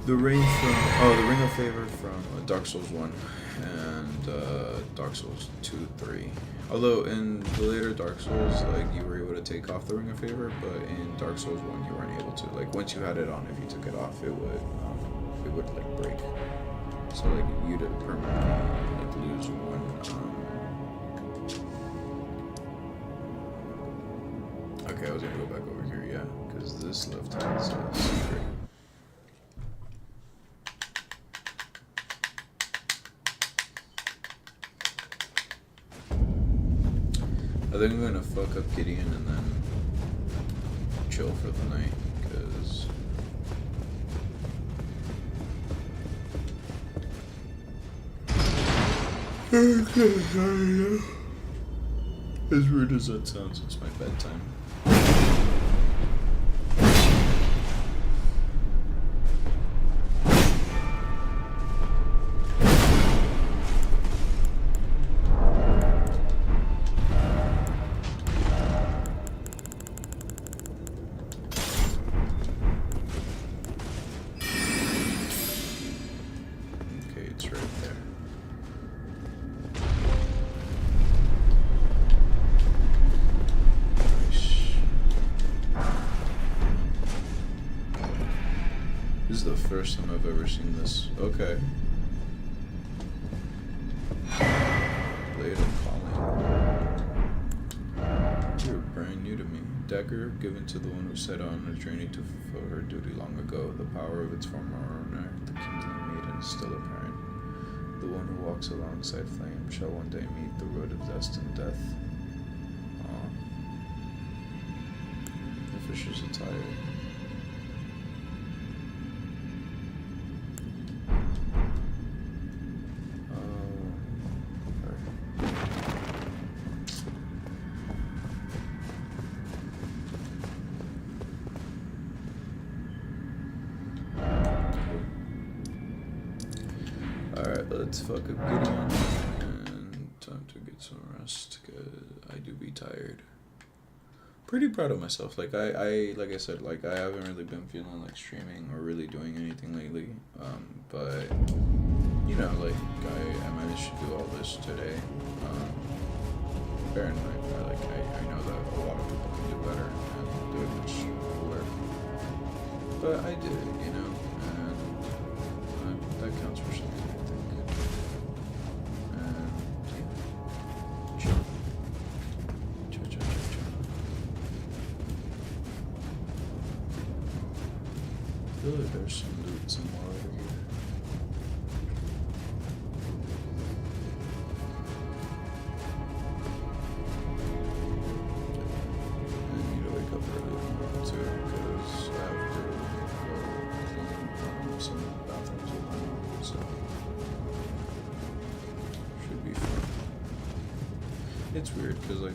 The ring from the Ring of Favor from Dark Souls 1 and Dark Souls 2, 3. Although in the later Dark Souls, like you were able to take off the Ring of Favor, but in Dark Souls 1 you weren't able to. Like once you had it on, if you took it off, it would like break. So like you'd permanently like lose one. Okay, I was gonna go back over here, yeah, because this left is a secret. I think I'm gonna fuck up Gideon and then chill for the night, because as weird as that sounds, it's my bedtime. This is the first time I've ever seen this. Okay. Blade of Calling. You're brand new to me. Dagger given to the one who set on a journey to fulfill her duty long ago. The power of its former owner, the kingly maiden, is still apparent. The one who walks alongside flame shall one day meet the road of destined death. The fisher's attire. Alright, let's fuck up Gideon, and time to get some rest, because I do be tired. Pretty proud of myself. Like I like I said, like I haven't really been feeling like streaming or really doing anything lately. But you know, like I managed to do all this today. Bear in mind, I know that a lot of people can do better and do it much cooler. But I did it, you know, and that counts for something. I feel like there's some loot somewhere over here. I need to wake up early tomorrow too, because I have to go clean some bathrooms with my mom. It's weird because like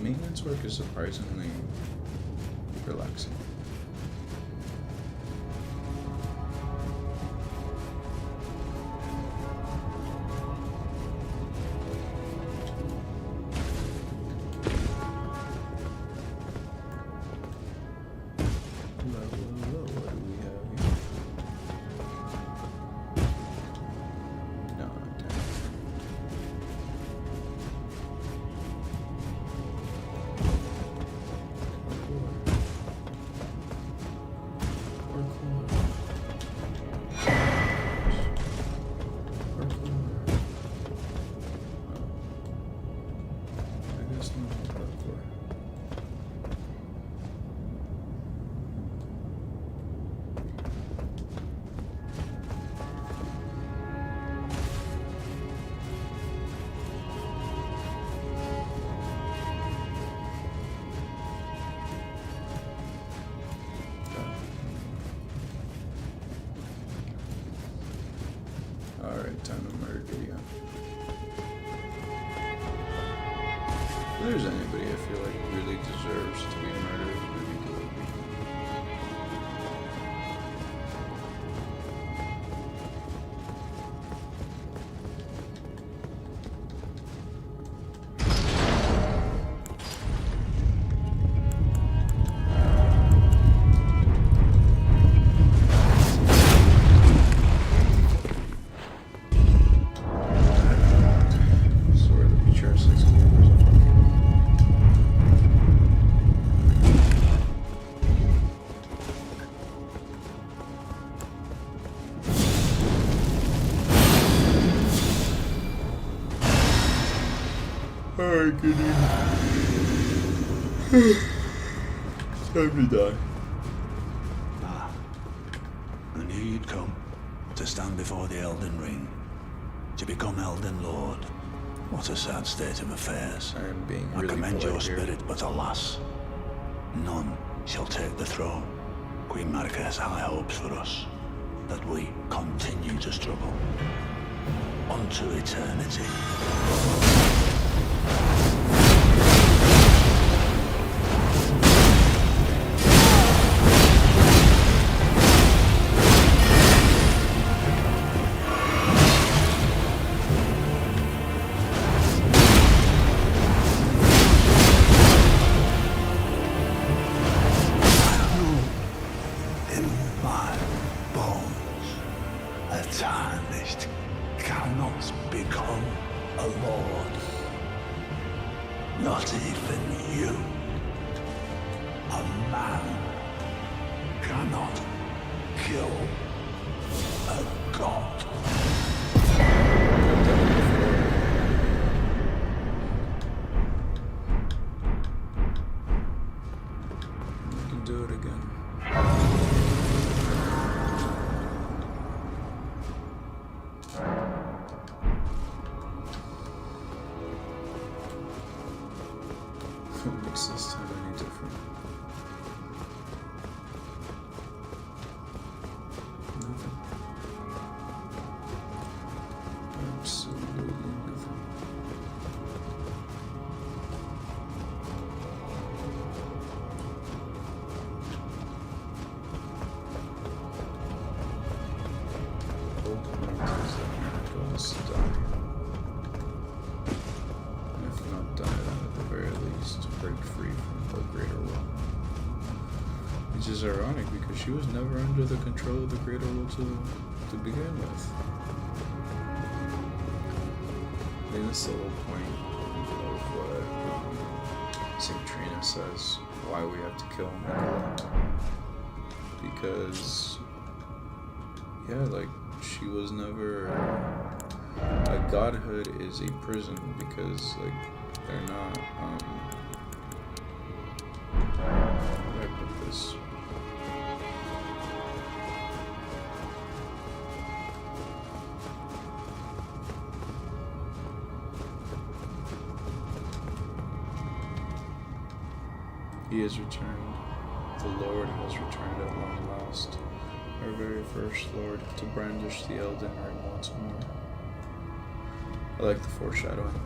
maintenance work is surprisingly relaxing. What do we have here? No, not that. I guess not parkour. Alright, time to murder Gideon. If there's anybody I feel like really deserves to be murdered, it would be Gideon. Swear the picture 6 kilometers of Alright, Gideon. Time to die. Ah, I knew you'd come to stand before the Elden Ring, to become Elden Lord. What a sad state of affairs. I am being I really commend your polite here. spirit, but alas, none shall take the throne. Queen Marika has high hopes for us, that we continue to struggle unto eternity. In my bones, a tarnished cannot become a lord. Not even you. A man cannot kill a god. We can do it again. What makes this time any different? Nothing. Absolutely nothing. The whole point is that we must die. And if not die, then at the very least break free from the Greater Will. Which is ironic because she was never under the control of the Greater Will to begin with. I think that's the whole point of what St. Trina says, why we have to kill Nicola. Because, yeah, like, she was never... a godhood is a prison because, like, they're not, how do I put this? He has returned. The Lord has returned at long last. Our very first Lord, to brandish the Elden Ring once more. I like the foreshadowing.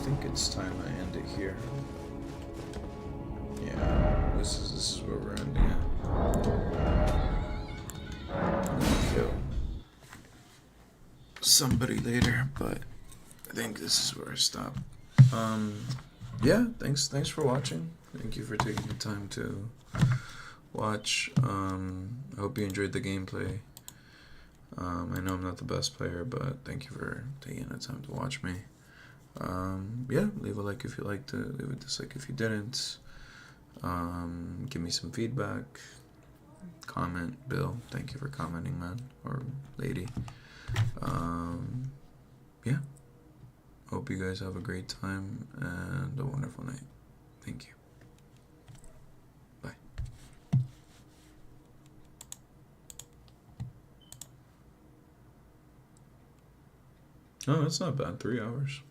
think it's time I end it here. Yeah, this is where we're ending it. I'm gonna kill somebody later, but I think this is where I stop. Yeah, thanks for watching. Thank you for taking the time to watch. I hope you enjoyed the gameplay. I know I'm not the best player, but thank you for taking the time to watch me. Yeah, leave a like if you liked it, leave a dislike if you didn't. Give me some feedback. Comment, Bill. Thank you for commenting, man, or lady. Yeah. Hope you guys have a great time and a wonderful night. Thank you. Bye. Oh, that's not bad. 3 hours.